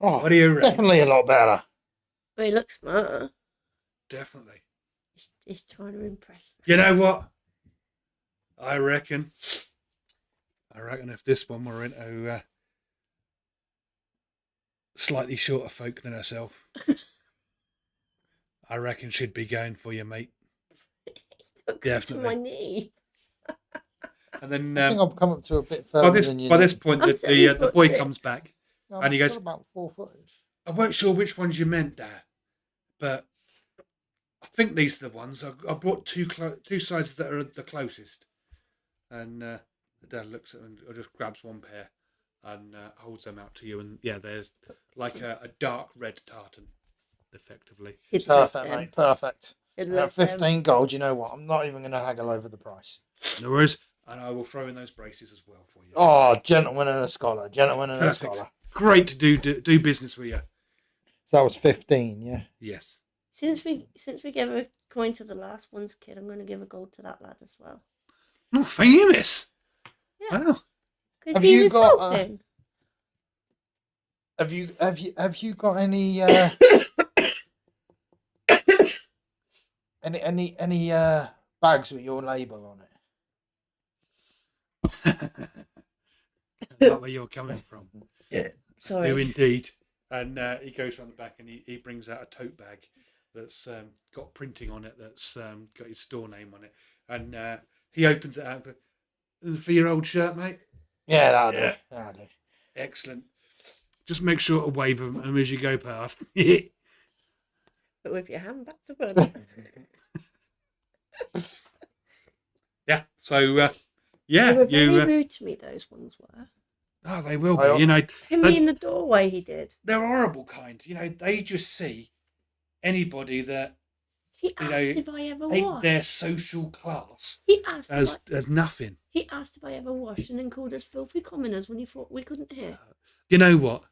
Oh, What do you reckon? definitely a lot better. Well, he looks smarter. Definitely. He's trying to impress me. You know what? I reckon if this one were into slightly shorter folk than herself, I reckon she'd be going for you, mate. Don't come to Definitely. my knee. And then I think I've come up to a bit by further than you. this point, I'm the 7'6". boy comes back. No, and he I'm goes, still about 4 footage. I weren't sure which ones you meant, Dad, but I think these are the ones. I brought two sizes that are the closest. And the Dad looks at them and just grabs one pair and holds them out to you. And yeah, there's like a dark red tartan, effectively. He'd love Perfect, them. mate. Perfect. He'd And love at 15 gold, you know what? I'm not even going to haggle over the price. No worries. And I will throw in those braces as well for you. Oh, gentleman and a scholar. Gentleman and a Perfect. scholar. Great to do business with you. So that was 15, yeah? Yes. Since we gave a coin to the last one's kid, I'm going to give a gold to that lad as well. Oh, famous. Yeah. Wow. Because Have he you was got, helping. Have you got any any bags with your label on it? Not where you're coming from. Sorry. Do indeed. And he goes around the back and he brings out a tote bag that's got printing on it, that's got his store name on it. And he opens it up. For your old shirt, mate? Yeah, that'll Yeah. do. That'll do. Excellent. Just make sure to wave them as you go past. But with your hand back to front. Yeah. So, They yeah, were very you. rude to me, those ones were. Oh, they will I- be. You know, Pin me in the doorway, he did. they're horrible kind. You know, they just see anybody that He You asked know, if I ever ain't washed. their social class He asked as nothing. he asked if I ever washed and then called us filthy commoners when he thought we couldn't hear. You know what?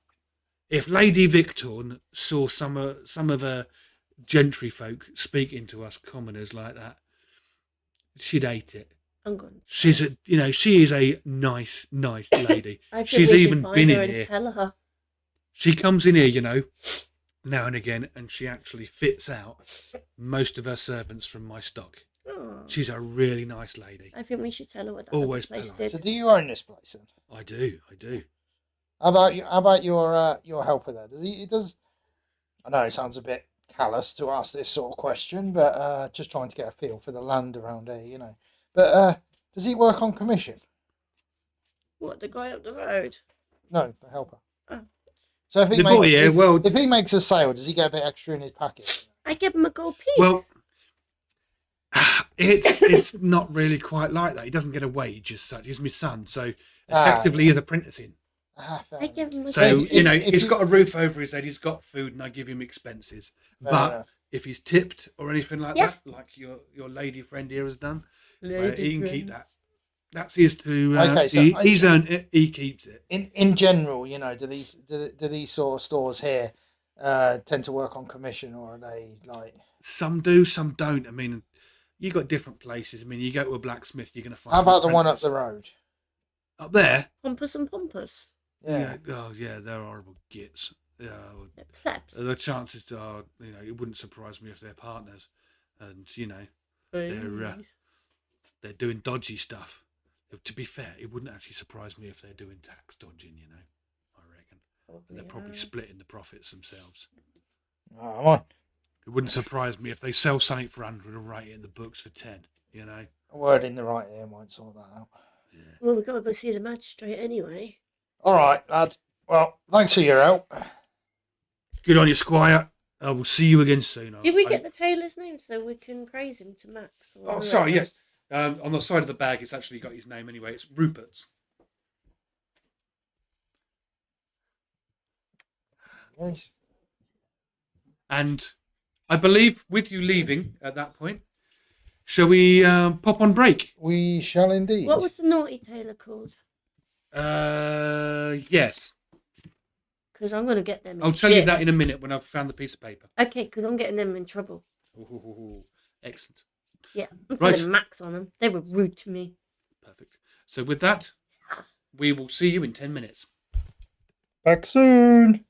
If Lady Victorn saw some of her gentry folk speaking to us commoners like that, she'd hate it. I'm going. She is a nice lady. I think She's we should even find been her in and here. tell her. She comes in here, now and again, and she actually fits out most of her servants from my stock. Oh, She's a really nice lady. I think we should tell her what that Always other place polite. So did. do you own this place then? I do. How about your helper there? Does I know it sounds a bit callous to ask this sort of question, but just trying to get a feel for the land around here, But does he work on commission? What, the guy up the road? No, the helper. Oh. So if he The boy makes, here, well, if he makes a sale, does he get a bit extra in his packet? I give him a gold piece. well, it's not really quite like that. He doesn't get a wage as such. He's my son, so effectively he's apprenticing. Fair I give him a So gold if he's you- got a roof over his head. He's got food, and I give him expenses. Fair But enough. if he's tipped or anything like Yeah. that, like your lady friend here has done, lady he can keep friend. that. That's his to. Okay, so he's earned it. He keeps it. In general, do these sort of stores here tend to work on commission, or are they like? Some do, some don't. I mean, you got different places. I mean, you go to a blacksmith, you're going to find. How an about the one up apprentice. the road? Up there? Pompous and pompous. Yeah. Oh yeah, they're horrible gits. Yeah. They're plebs. The chances are, it wouldn't surprise me if they're partners, and they're doing dodgy stuff. To be fair, it wouldn't actually surprise me if they're doing tax dodging. I reckon they're probably splitting the profits themselves. Oh, am I? It wouldn't surprise me if they sell something for 100 and write it in the books for 10. A word in the right ear might sort that out. Yeah. Well, we've got to go see the magistrate anyway. All right, lad. Well, thanks for your help. Good on you, Squire. I will see you again soon. Did we get the tailor's name so we can praise him to Max? or Oh, sorry. whoever? Yes. On the side of the bag, it's actually got his name anyway. It's Rupert's. Nice. And I believe with you leaving at that point, shall we pop on break? We shall indeed. What was the naughty tailor called? Yes. Because I'm going to get them in I'll tell you shit. that in a minute when I've found the piece of paper. Okay, because I'm getting them in trouble. Ooh, excellent. Yeah, I'm Right. putting Max on them. They were rude to me. Perfect. So with that, we will see you in 10 minutes. Back soon.